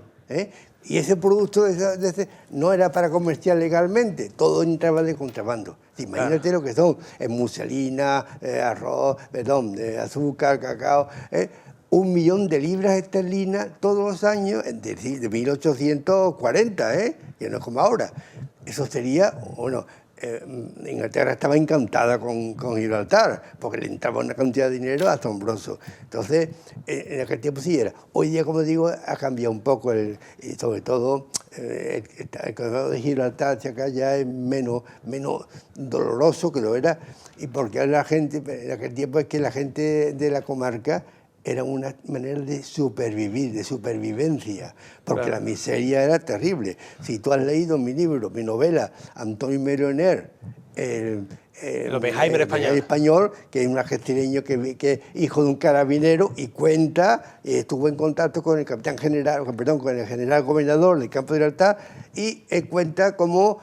y ese producto no era para comerciar legalmente, todo entraba de contrabando. Imagínate lo que son, muselina, arroz, azúcar, cacao, 1 millón de libras esterlinas todos los años de 1840, que no es como ahora. Eso sería, bueno, Inglaterra estaba encantada con Gibraltar, porque le entraba una cantidad de dinero asombroso. Entonces, en aquel tiempo sí era. Hoy día, como digo, ha cambiado un poco, y sobre todo el condado de Gibraltar hacia acá ya es menos doloroso que lo era, y porque la gente, en aquel tiempo es que la gente de la comarca era una manera de supervivir, de supervivencia, porque la miseria era terrible. Si tú has leído mi libro, mi novela, Antonio Meroner, el Oppenheimer español, que es un algecireño que es hijo de un carabinero y cuenta, estuvo en contacto con el con el general gobernador del campo de Gibraltar, y él cuenta cómo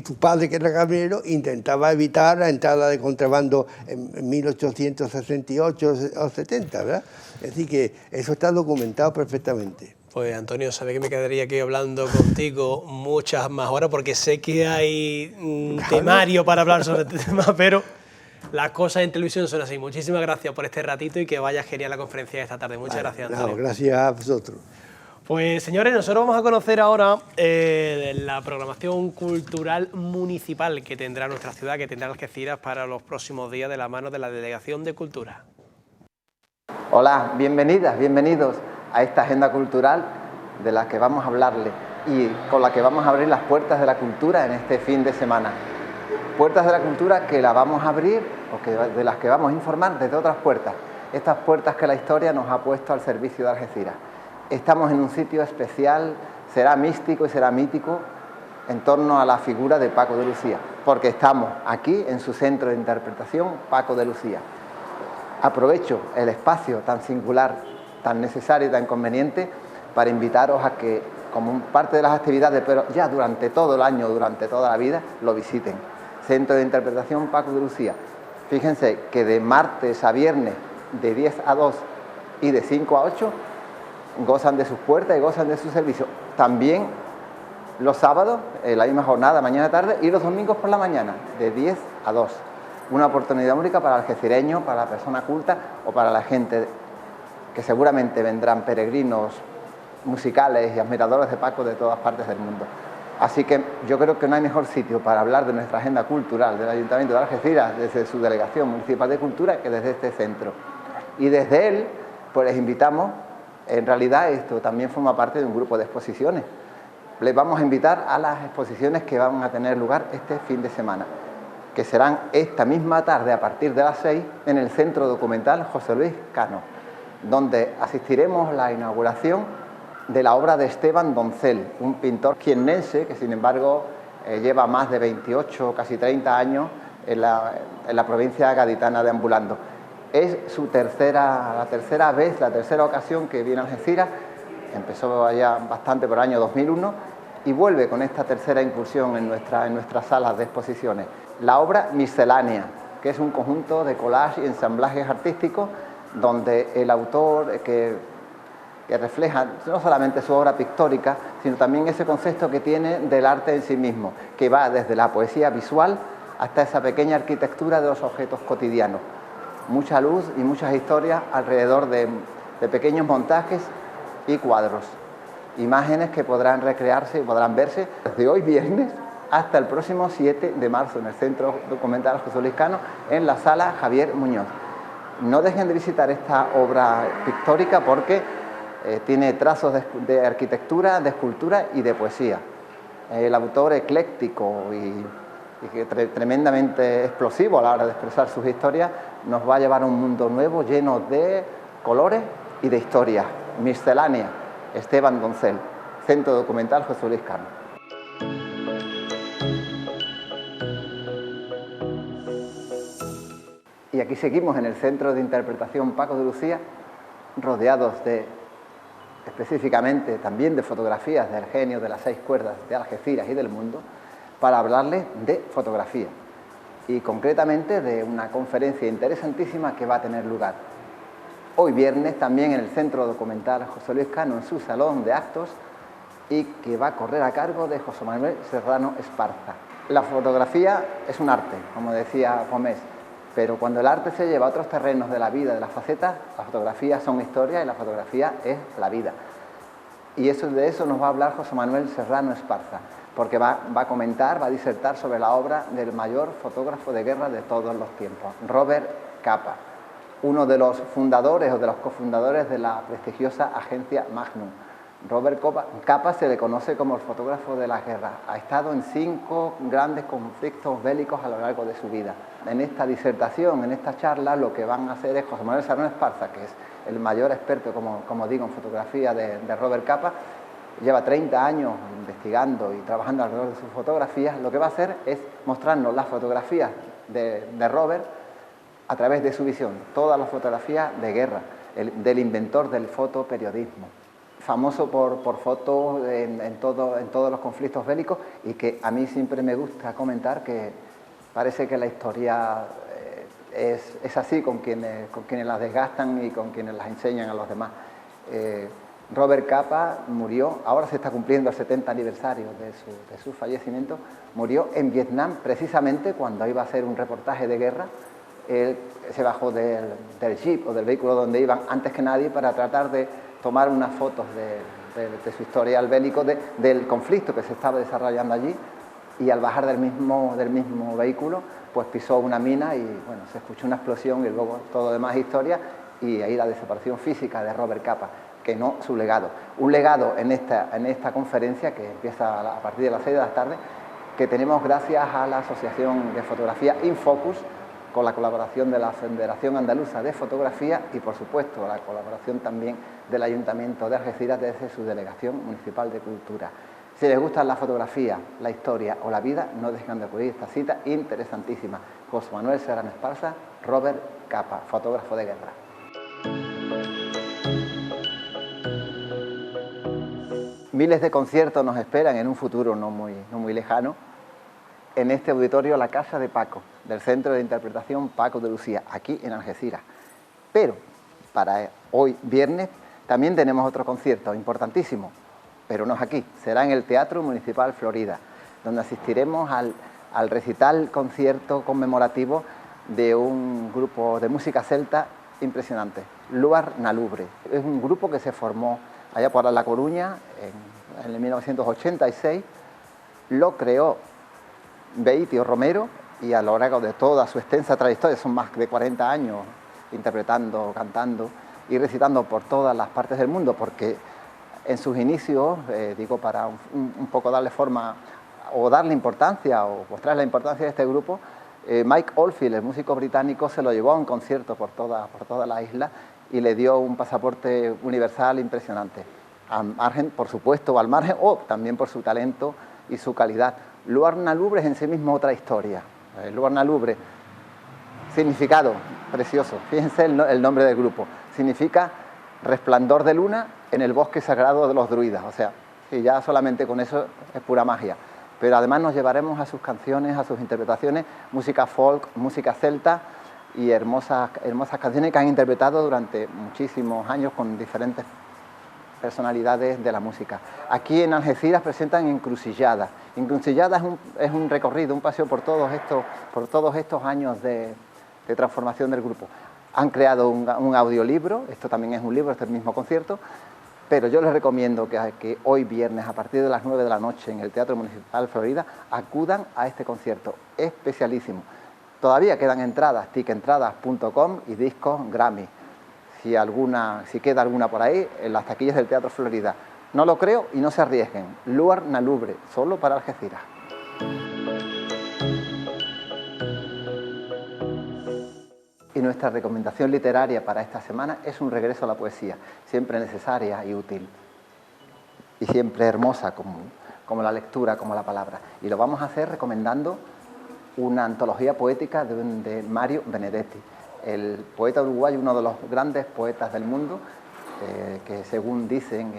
su padre, que era carabinero, intentaba evitar la entrada de contrabando en 1868 o 70, ¿verdad? Es decir, que eso está documentado perfectamente. Pues Antonio, sabe que me quedaría aquí hablando contigo muchas más horas, porque sé que hay temario para hablar sobre este tema, pero las cosas en televisión son así. Muchísimas gracias por este ratito y que vaya genial la conferencia de esta tarde. Muchas gracias, Antonio. No, gracias a vosotros. Pues señores, nosotros vamos a conocer ahora la programación cultural municipal que tendrá nuestra ciudad, que tendrá Algeciras para los próximos días, de la mano de la Delegación de Cultura. Hola, bienvenidas, bienvenidos a esta agenda cultural de la que vamos a hablarle y con la que vamos a abrir las puertas de la cultura en este fin de semana. Puertas de la cultura que la vamos a abrir, o de las que vamos a informar desde otras puertas. Estas puertas que la historia nos ha puesto al servicio de Algeciras. Estamos en un sitio especial, será místico y será mítico, en torno a la figura de Paco de Lucía, porque estamos aquí en su centro de interpretación, Paco de Lucía. Aprovecho el espacio tan singular, tan necesario y tan conveniente para invitaros a que, como parte de las actividades, pero ya durante todo el año, durante toda la vida, lo visiten. Centro de Interpretación Paco de Lucía. Fíjense que de martes a viernes, de 10 a 2 y de 5 a 8, gozan de sus puertas y gozan de su servicio. También los sábados, la misma jornada, mañana-tarde, y los domingos por la mañana, de 10 a 2. Una oportunidad única para el algecireño, para la persona culta o para la gente que seguramente vendrán peregrinos musicales y admiradores de Paco de todas partes del mundo. Así que yo creo que no hay mejor sitio para hablar de nuestra agenda cultural del Ayuntamiento de Algeciras, desde su Delegación Municipal de Cultura, que desde este centro. Y desde él, pues les invitamos, en realidad esto también forma parte de un grupo de exposiciones. Les vamos a invitar a las exposiciones que van a tener lugar este fin de semana, que serán esta misma tarde a partir de las 6 en el Centro Documental José Luis Cano, donde asistiremos a la inauguración de la obra de Esteban Doncel, un pintor jiennense que sin embargo lleva más de 28, casi 30 años en la provincia gaditana deambulando. Es la tercera ocasión que viene a Algeciras, empezó allá bastante por el año 2001 y vuelve con esta tercera incursión en nuestras salas de exposiciones. La obra Miscelánea, que es un conjunto de collage y ensamblajes artísticos donde el autor que refleja no solamente su obra pictórica, sino también ese concepto que tiene del arte en sí mismo, que va desde la poesía visual hasta esa pequeña arquitectura de los objetos cotidianos. mucha luz y muchas historias alrededor de pequeños montajes y cuadros. Imágenes que podrán recrearse y podrán verse desde hoy viernes hasta el próximo 7 de marzo en el Centro Documental José Luis Cano, en la Sala Javier Muñoz. No dejen de visitar esta obra pictórica porque tiene trazos de arquitectura, de escultura y de poesía. El autor ecléctico y tremendamente explosivo a la hora de expresar sus historias nos va a llevar a un mundo nuevo lleno de colores y de historias. Miscelánea, Esteban Doncel, Centro Documental José Luis Cano. Y aquí seguimos en el Centro de Interpretación Paco de Lucía, rodeados específicamente también de fotografías del genio de las 6 cuerdas de Algeciras y del mundo, para hablarles de fotografía y concretamente de una conferencia interesantísima que va a tener lugar hoy viernes también en el Centro Documental José Luis Cano, en su salón de actos, y que va a correr a cargo de José Manuel Serrano Esparza. La fotografía es un arte, como decía Gómez, pero cuando el arte se lleva a otros terrenos de la vida, de las facetas, las fotografías son historia y la fotografía es la vida. Y de eso nos va a hablar José Manuel Serrano Esparza, porque va a comentar, va a disertar sobre la obra del mayor fotógrafo de guerra de todos los tiempos, Robert Capa, uno de los fundadores o de los cofundadores de la prestigiosa agencia Magnum. Robert Capa se le conoce como el fotógrafo de las guerras. Ha estado en 5 grandes conflictos bélicos a lo largo de su vida. En esta disertación, en esta charla, lo que van a hacer es José Manuel Serrano Esparza, que es el mayor experto, como digo, en fotografía de Robert Capa, lleva 30 años investigando y trabajando alrededor de sus fotografías. Lo que va a hacer es mostrarnos las fotografías de Robert a través de su visión, todas las fotografías de guerra, del inventor del fotoperiodismo, famoso por fotos en todos los conflictos bélicos, y que a mí siempre me gusta comentar que parece que la historia es así con quienes las desgastan y con quienes las enseñan a los demás. Robert Capa murió, ahora se está cumpliendo el 70 aniversario de su fallecimiento, murió en Vietnam precisamente cuando iba a hacer un reportaje de guerra. Él se bajó del jeep o del vehículo donde iban antes que nadie para tratar de tomar unas fotos de su historial bélico, del conflicto que se estaba desarrollando allí, y al bajar del mismo vehículo pues pisó una mina y bueno, se escuchó una explosión y luego todo demás historia, y ahí la desaparición física de Robert Capa, que no su legado. Un legado en esta conferencia que empieza a partir de las 6 de la tarde, que tenemos gracias a la Asociación de Fotografía Infocus, con la colaboración de la Federación Andaluza de Fotografía y, por supuesto, la colaboración también del Ayuntamiento de Algeciras desde su Delegación Municipal de Cultura. Si les gusta la fotografía, la historia o la vida, no dejen de acudir a esta cita interesantísima. José Manuel Serrano Esparza, Robert Capa, fotógrafo de guerra. Miles de conciertos nos esperan en un futuro no muy lejano, en este auditorio La Casa de Paco, del Centro de Interpretación Paco de Lucía, aquí en Algeciras. Pero para hoy viernes también tenemos otro concierto importantísimo, pero no es aquí, será en el Teatro Municipal Florida, donde asistiremos al recital concierto conmemorativo de un grupo de música celta impresionante, Luar na Lubre. Es un grupo que se formó allá por La Coruña en el 1986, lo creó Beitio Romero, y a lo largo de toda su extensa trayectoria, son más de 40 años interpretando, cantando y recitando por todas las partes del mundo, porque en sus inicios, para un poco darle forma o darle importancia o mostrar la importancia de este grupo, Mike Oldfield, el músico británico, se lo llevó a un concierto por toda la isla y le dio un pasaporte universal impresionante, al margen, por supuesto, también por su talento y su calidad. Luar na Lubre es en sí mismo otra historia. Luar na Lubre, significado precioso, fíjense el nombre del grupo, significa resplandor de luna en el bosque sagrado de los druidas, o sea, y ya solamente con eso es pura magia. Pero además nos llevaremos a sus canciones, a sus interpretaciones, música folk, música celta y hermosas canciones que han interpretado durante muchísimos años con diferentes personalidades de la música. Aquí en Algeciras presentan Encrucillada. Encrucillada es un recorrido, un paseo por todos estos años de transformación del grupo. Han creado un audiolibro, esto también es un libro, este es el mismo concierto, pero yo les recomiendo que hoy viernes, a partir de las 9 de la noche, en el Teatro Municipal Florida, acudan a este concierto especialísimo. Todavía quedan entradas, tickentradas.com y discos Grammy. Si queda alguna por ahí, en las taquillas del Teatro Florida. No lo creo y no se arriesguen. Luar na Lubre, solo para Algeciras. Y nuestra recomendación literaria para esta semana es un regreso a la poesía, siempre necesaria y útil, y siempre hermosa como la lectura, como la palabra. Y lo vamos a hacer recomendando una antología poética de Mario Benedetti, el poeta uruguayo, uno de los grandes poetas del mundo, que según dicen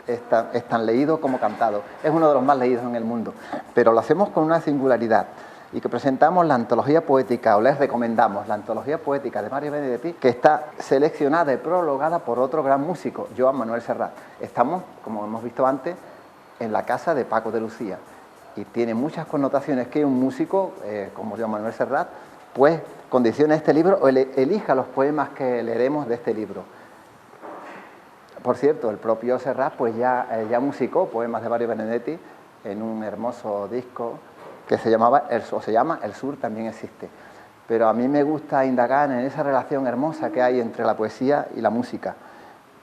es tan leído como cantado. Es uno de los más leídos en el mundo, pero lo hacemos con una singularidad, y que presentamos la antología poética, o les recomendamos la antología poética de Mario Benedetti, que está seleccionada y prologada por otro gran músico, Joan Manuel Serrat. Estamos, como hemos visto antes, en la casa de Paco de Lucía, y tiene muchas connotaciones que un músico como Joan Manuel Serrat pues condicione este libro o elija los poemas que leeremos de este libro. Por cierto, el propio Serrat pues ya musicó poemas de Mario Benedetti en un hermoso disco que se llama El Sur también existe. Pero a mí me gusta indagar en esa relación hermosa que hay entre la poesía y la música,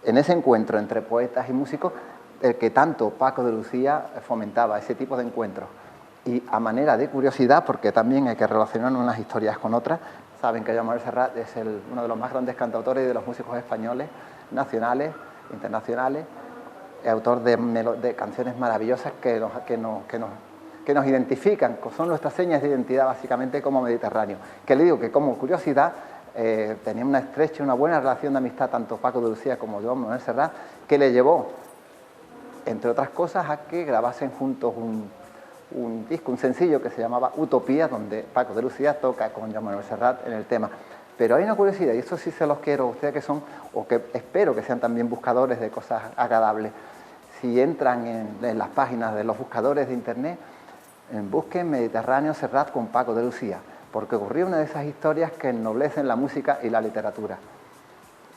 en ese encuentro entre poetas y músicos, el que tanto Paco de Lucía fomentaba, ese tipo de encuentros. Y a manera de curiosidad, porque también hay que relacionar unas historias con otras, saben que Joan Manuel Serrat es uno de los más grandes cantautores y de los músicos españoles, nacionales, internacionales, autor de canciones maravillosas que nos identifican, que son nuestras señas de identidad básicamente como mediterráneos. Que le digo que como curiosidad tenía una estrecha, una buena relación de amistad tanto Paco de Lucía como Joan Manuel Serrat, que le llevó, entre otras cosas, a que grabasen juntos un disco, un sencillo que se llamaba Utopía, donde Paco de Lucía toca con Joan Manuel Serrat en el tema. Pero hay una curiosidad, y eso sí se los quiero a ustedes que son, o que espero que sean también buscadores de cosas agradables. Si entran en las páginas de los buscadores de internet, busquen Mediterráneo Serrat con Paco de Lucía, porque ocurrió una de esas historias que ennoblecen la música y la literatura.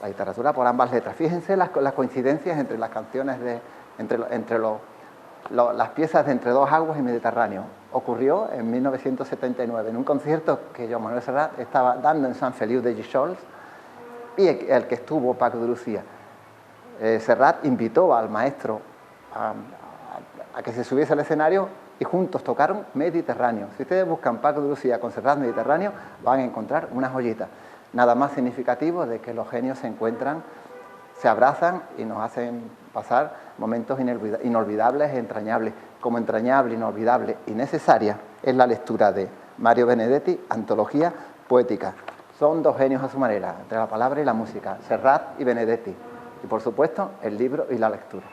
La literatura por ambas letras. Fíjense las coincidencias entre las canciones las piezas de Entre dos aguas y Mediterráneo. Ocurrió en 1979, en un concierto que Joan Manuel Serrat estaba dando en Sant Feliu de Guíxols, y el que estuvo Paco de Lucía. Serrat invitó al maestro a que se subiese al escenario y juntos tocaron Mediterráneo. Si ustedes buscan Paco de Lucía con Serrat Mediterráneo, van a encontrar una joyita. Nada más significativo de que los genios se encuentran, se abrazan y nos hacen pasar momentos inolvidables e entrañables. Como entrañable, inolvidable y necesaria es la lectura de Mario Benedetti, Antología Poética. Son dos genios a su manera, entre la palabra y la música, Serrat y Benedetti. Y por supuesto, el libro y la lectura.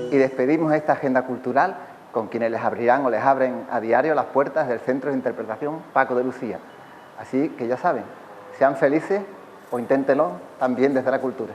Y despedimos esta agenda cultural con quienes les abrirán o les abren a diario las puertas del Centro de Interpretación Paco de Lucía. Así que ya saben, sean felices o inténtenlo también desde la cultura.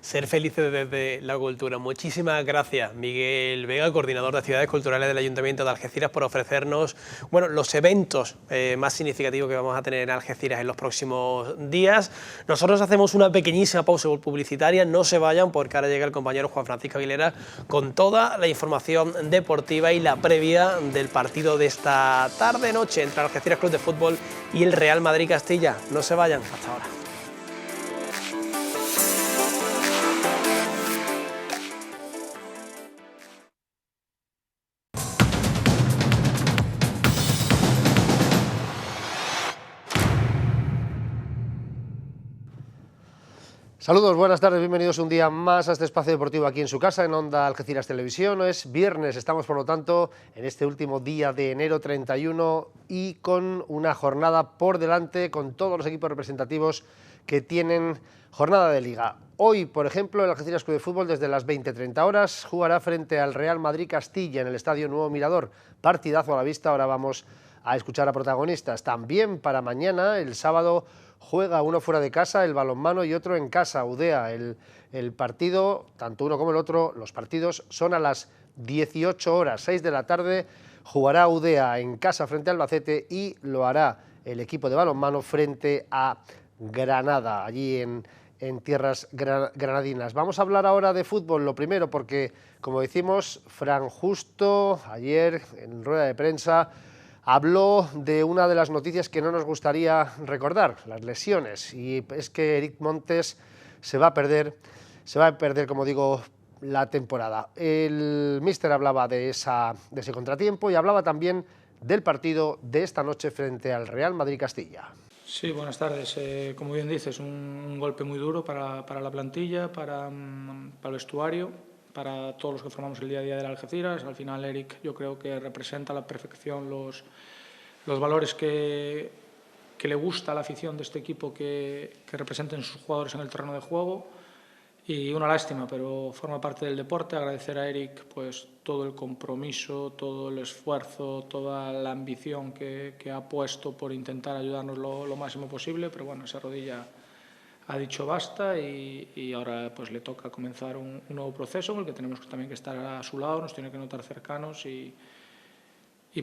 Ser felices desde la cultura. Muchísimas gracias, Miguel Vega, coordinador de actividades culturales del Ayuntamiento de Algeciras, por ofrecernos los eventos más significativos que vamos a tener en Algeciras en los próximos días. Nosotros hacemos una pequeñísima pausa publicitaria, no se vayan porque ahora llega el compañero Juan Francisco Aguilera con toda la información deportiva y la previa del partido de esta tarde-noche entre Algeciras Club de Fútbol y el Real Madrid Castilla. No se vayan, hasta ahora. Saludos, buenas tardes, bienvenidos un día más a este espacio deportivo aquí en su casa, en Onda Algeciras Televisión. Es viernes, estamos por lo tanto en este último día de enero 31 y con una jornada por delante con todos los equipos representativos que tienen jornada de liga. Hoy, por ejemplo, el Algeciras Club de Fútbol desde las 20:30 horas jugará frente al Real Madrid Castilla en el Estadio Nuevo Mirador. Partidazo a la vista, ahora vamos a escuchar a protagonistas. También para mañana, el sábado, juega uno fuera de casa, el balonmano, y otro en casa, Udea. El partido, tanto uno como el otro, los partidos son a las 18 horas, 6 de la tarde, jugará Udea en casa frente a Albacete y lo hará el equipo de balonmano frente a Granada, allí en tierras granadinas. Vamos a hablar ahora de fútbol, lo primero porque, como decimos, Fran Justo ayer en rueda de prensa habló de una de las noticias que no nos gustaría recordar, las lesiones, y es que Eric Montes se va a perder, como digo, la temporada. El míster hablaba de ese contratiempo y hablaba también del partido de esta noche frente al Real Madrid-Castilla. Sí, buenas tardes. Como bien dices, un golpe muy duro para la plantilla, para el vestuario, para todos los que formamos el día a día del Algeciras. Al final, Eric, yo creo que representa a la perfección los valores que le gusta a la afición de este equipo que representen sus jugadores en el terreno de juego. Y una lástima, pero forma parte del deporte. Agradecer a Eric pues todo el compromiso, todo el esfuerzo, toda la ambición que ha puesto por intentar ayudarnos lo máximo posible, pero bueno, esa rodilla ha dicho basta y ahora pues le toca comenzar un nuevo proceso en el que tenemos también que estar a su lado, nos tiene que notar cercanos y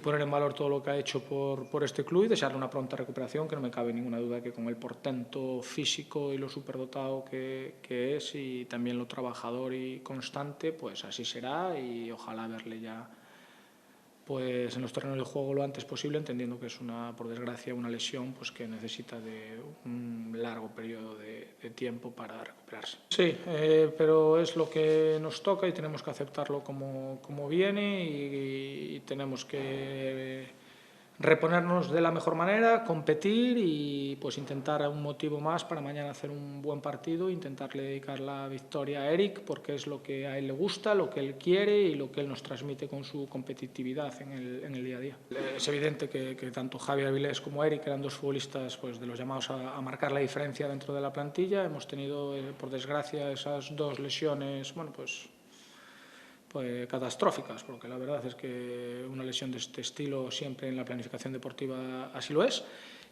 poner en valor todo lo que ha hecho por este club y desearle una pronta recuperación, que no me cabe ninguna duda que con el portento físico y lo superdotado que es y también lo trabajador y constante, pues así será y ojalá verle ya pues en los terrenos de juego lo antes posible, entendiendo que es por desgracia, una lesión pues que necesita de un largo periodo de tiempo para recuperarse. Sí, pero es lo que nos toca y tenemos que aceptarlo como viene y tenemos que reponernos de la mejor manera, competir y pues intentar un motivo más para mañana hacer un buen partido, intentarle dedicar la victoria a Eric porque es lo que a él le gusta, lo que él quiere y lo que él nos transmite con su competitividad en el día a día. Es evidente que tanto Javi Avilés como Eric eran dos futbolistas pues, de los llamados a marcar la diferencia dentro de la plantilla. Hemos tenido, por desgracia, esas dos lesiones, bueno, pues catastróficas, porque la verdad es que una lesión de este estilo siempre en la planificación deportiva así lo es,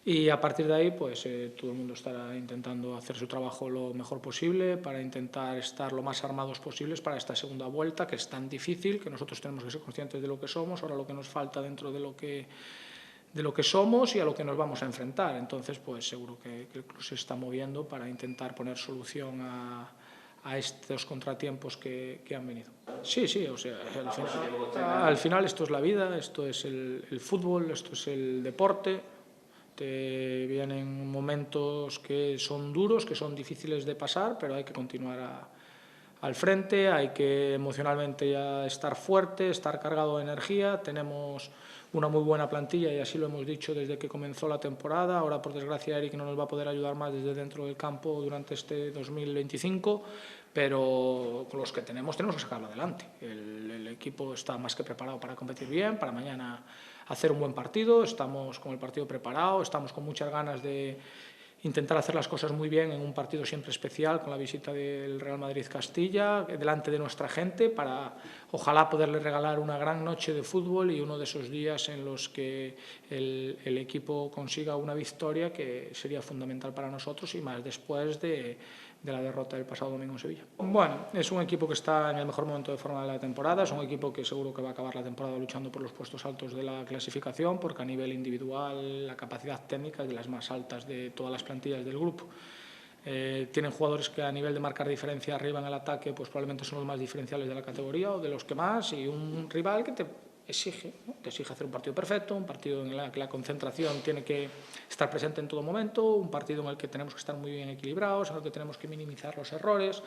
y a partir de ahí pues todo el mundo estará intentando hacer su trabajo lo mejor posible para intentar estar lo más armados posibles para esta segunda vuelta, que es tan difícil, que nosotros tenemos que ser conscientes de lo que somos, ahora lo que nos falta dentro de lo que somos y a lo que nos vamos a enfrentar. Entonces pues seguro que el club se está moviendo para intentar poner solución a estos contratiempos que han venido. Sí, o sea, al final esto es la vida, esto es el fútbol, esto es el deporte. Te vienen momentos que son duros, que son difíciles de pasar, pero hay que continuar al frente, hay que emocionalmente ya estar fuerte, estar cargado de energía. Tenemos una muy buena plantilla y así lo hemos dicho desde que comenzó la temporada. Ahora, por desgracia, Eric no nos va a poder ayudar más desde dentro del campo durante este 2025, pero con los que tenemos que sacarlo adelante. El equipo está más que preparado para competir bien, para mañana hacer un buen partido. Estamos con el partido preparado, estamos con muchas ganas de intentar hacer las cosas muy bien en un partido siempre especial con la visita del Real Madrid-Castilla delante de nuestra gente para ojalá poderle regalar una gran noche de fútbol y uno de esos días en los que el equipo consiga una victoria que sería fundamental para nosotros y más después de la derrota del pasado domingo en Sevilla. Bueno, es un equipo que está en el mejor momento de forma de la temporada, es un equipo que seguro que va a acabar la temporada luchando por los puestos altos de la clasificación, porque a nivel individual la capacidad técnica es de las más altas de todas las plantillas del grupo. Tienen jugadores que a nivel de marcar diferencia arriba en el ataque pues probablemente son los más diferenciales de la categoría o de los que más, y un rival que te exige hacer un partido perfecto, un partido en el que la concentración tiene que estar presente en todo momento, un partido en el que tenemos que estar muy bien equilibrados, en el que tenemos que minimizar los errores,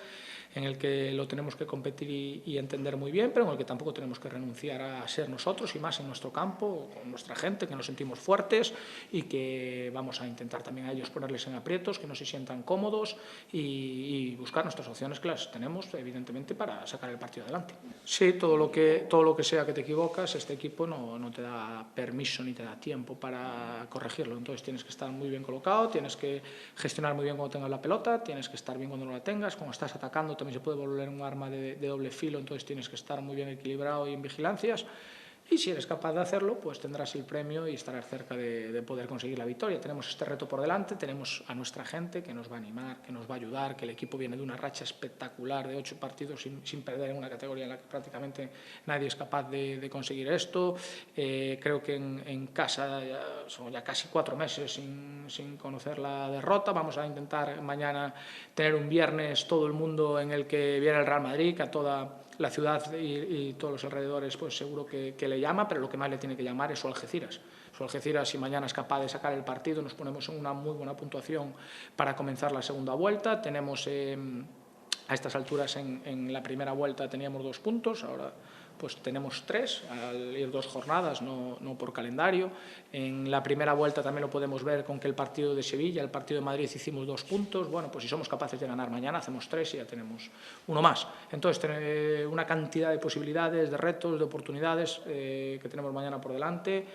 en el que lo tenemos que competir y entender muy bien, pero en el que tampoco tenemos que renunciar a ser nosotros y más en nuestro campo, con nuestra gente, que nos sentimos fuertes y que vamos a intentar también a ellos ponerles en aprietos, que no se sientan cómodos y buscar nuestras opciones que las tenemos evidentemente para sacar el partido adelante. Sí, todo lo que sea que te equivocas, este equipo no te da permiso ni te da tiempo para corregirlo, entonces tienes que estar muy bien colocado, tienes que gestionar muy bien cuando tengas la pelota, tienes que estar bien cuando no la tengas, cuando estás atacando también se puede volver un arma de doble filo, entonces tienes que estar muy bien equilibrado y en vigilancias. Y si eres capaz de hacerlo, pues tendrás el premio y estarás cerca de poder conseguir la victoria. Tenemos este reto por delante, tenemos a nuestra gente que nos va a animar, que nos va a ayudar, que el equipo viene de una racha espectacular de 8 partidos sin perder en una categoría en la que prácticamente nadie es capaz de conseguir esto. Creo que en casa son ya casi 4 meses sin conocer la derrota. Vamos a intentar mañana tener un viernes todo el mundo en el que viene el Real Madrid, que a toda la ciudad y todos los alrededores pues seguro que le llama, pero lo que más le tiene que llamar es su Algeciras. Su Algeciras, si mañana es capaz de sacar el partido, nos ponemos en una muy buena puntuación para comenzar la segunda vuelta. Tenemos a estas alturas en la primera vuelta teníamos 2 puntos, ahora pues tenemos 3 al ir 2 jornadas, no por calendario. En la primera vuelta también lo podemos ver con que el partido de Sevilla, el partido de Madrid hicimos 2 puntos. Bueno, pues si somos capaces de ganar mañana hacemos 3 y ya tenemos 1 más. Entonces, una cantidad de posibilidades, de retos, de oportunidades que tenemos mañana por delante,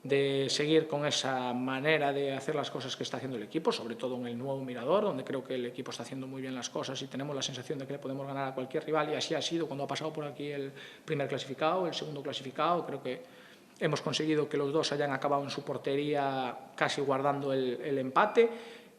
de seguir con esa manera de hacer las cosas que está haciendo el equipo, sobre todo en el nuevo Mirador, donde creo que el equipo está haciendo muy bien las cosas y tenemos la sensación de que le podemos ganar a cualquier rival, y así ha sido cuando ha pasado por aquí el primer clasificado, el segundo clasificado. Creo que hemos conseguido que los dos hayan acabado en su portería casi guardando el empate,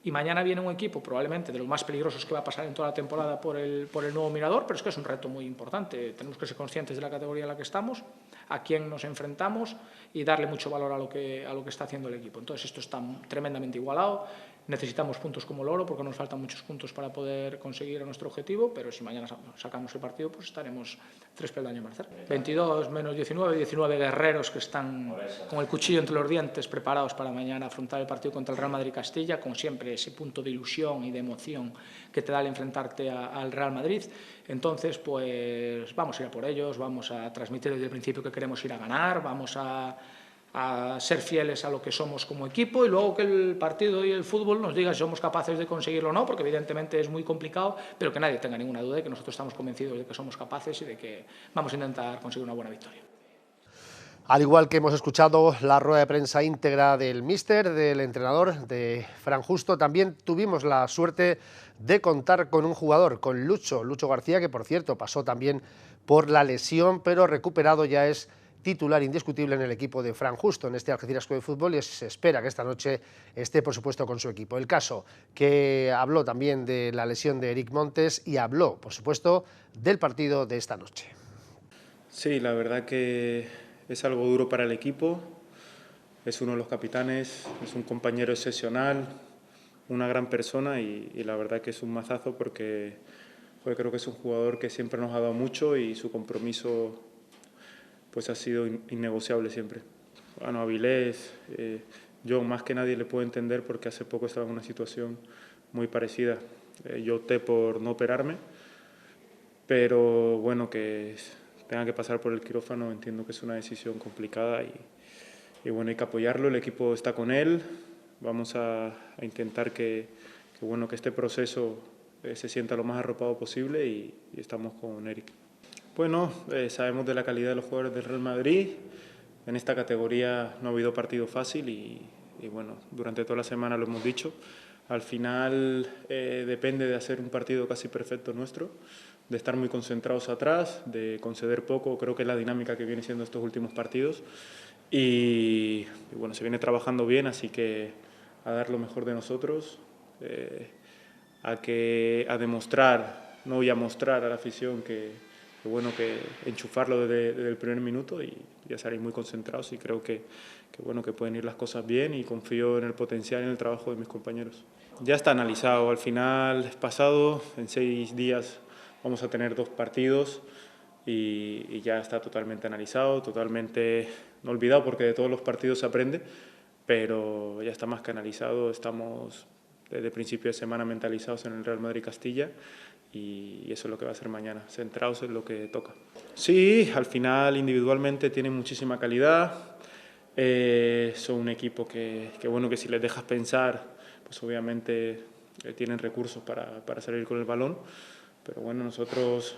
y mañana viene un equipo probablemente de los más peligrosos que va a pasar en toda la temporada por el nuevo Mirador, pero es que es un reto muy importante. Tenemos que ser conscientes de la categoría en la que estamos, a quién nos enfrentamos y darle mucho valor a lo que está haciendo el equipo. Entonces esto está tremendamente igualado. Necesitamos puntos como el oro porque nos faltan muchos puntos para poder conseguir nuestro objetivo, pero si mañana sacamos el partido pues estaremos 3 peldaños más cerca. 22 menos 19 guerreros que están con el cuchillo entre los dientes preparados para mañana afrontar el partido contra el Real Madrid-Castilla, con siempre ese punto de ilusión y de emoción que te da el enfrentarte al Real Madrid. Entonces pues vamos a ir a por ellos, vamos a transmitir desde el principio que queremos ir a ganar, vamos a ser fieles a lo que somos como equipo, y luego que el partido y el fútbol nos diga si somos capaces de conseguirlo o no, porque evidentemente es muy complicado, pero que nadie tenga ninguna duda de que nosotros estamos convencidos de que somos capaces y de que vamos a intentar conseguir una buena victoria. Al igual que hemos escuchado la rueda de prensa íntegra del míster, del entrenador, de Fran Justo, también tuvimos la suerte de contar con un jugador, con Lucho García, que por cierto pasó también por la lesión, pero recuperado ya es titular indiscutible en el equipo de Fran Justo, en este Algeciras Club de Fútbol, y se espera que esta noche esté, por supuesto, con su equipo. El caso que habló también de la lesión de Eric Montes y habló, por supuesto, del partido de esta noche. Sí, la verdad que es algo duro para el equipo, es uno de los capitanes, es un compañero excepcional, una gran persona y la verdad que es un mazazo porque creo que es un jugador que siempre nos ha dado mucho y su compromiso pues ha sido innegociable siempre. Bueno, Avilés, yo más que nadie le puedo entender porque hace poco estaba en una situación muy parecida. Yo opté por no operarme, pero bueno, que tenga que pasar por el quirófano, entiendo que es una decisión complicada y bueno, hay que apoyarlo, el equipo está con él, vamos a intentar que este proceso se sienta lo más arropado posible y estamos con Eric. Bueno, sabemos de la calidad de los jugadores del Real Madrid, en esta categoría no ha habido partido fácil y bueno, durante toda la semana lo hemos dicho, al final depende de hacer un partido casi perfecto nuestro, de estar muy concentrados atrás, de conceder poco, creo que es la dinámica que viene siendo estos últimos partidos y bueno, se viene trabajando bien, así que a dar lo mejor de nosotros, a demostrar, no voy a mostrar a la afición que enchufarlo desde el primer minuto y ya salir muy concentrados y creo que pueden ir las cosas bien y confío en el potencial y en el trabajo de mis compañeros. Ya está analizado, al final pasado, en 6 días vamos a tener 2 partidos y ya está totalmente analizado, totalmente no olvidado porque de todos los partidos se aprende, pero ya está más que analizado, estamos desde principio de semana mentalizados en el Real Madrid-Castilla y eso es lo que va a ser mañana, centrados en lo que toca. Sí, al final individualmente tienen muchísima calidad, son un equipo que si les dejas pensar, pues obviamente tienen recursos para salir con el balón, pero bueno, nosotros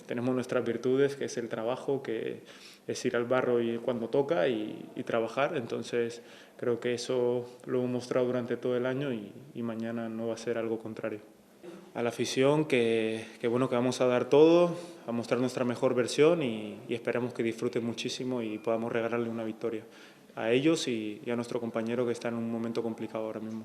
tenemos nuestras virtudes, que es el trabajo, que es ir al barro y cuando toca y trabajar, entonces creo que eso lo hemos mostrado durante todo el año y mañana no va a ser algo contrario. a la afición que bueno, que vamos a dar todo, a mostrar nuestra mejor versión y esperamos que disfruten muchísimo y podamos regalarle una victoria a ellos y a nuestro compañero que está en un momento complicado ahora mismo.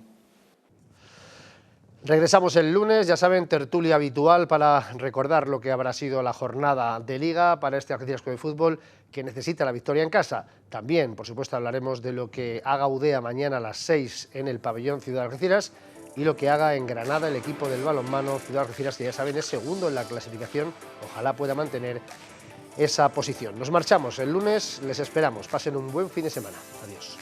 Regresamos el lunes, ya saben, tertulia habitual para recordar lo que habrá sido la jornada de Liga para este Algeciras Club de Fútbol que necesita la victoria en casa. También, por supuesto, hablaremos de lo que haga Udea mañana a las 6 en el pabellón Ciudad de Algeciras y lo que haga en Granada el equipo del balonmano Ciudad de Algeciras, que ya saben es segundo en la clasificación, ojalá pueda mantener esa posición. Nos marchamos el lunes, les esperamos, pasen un buen fin de semana. Adiós.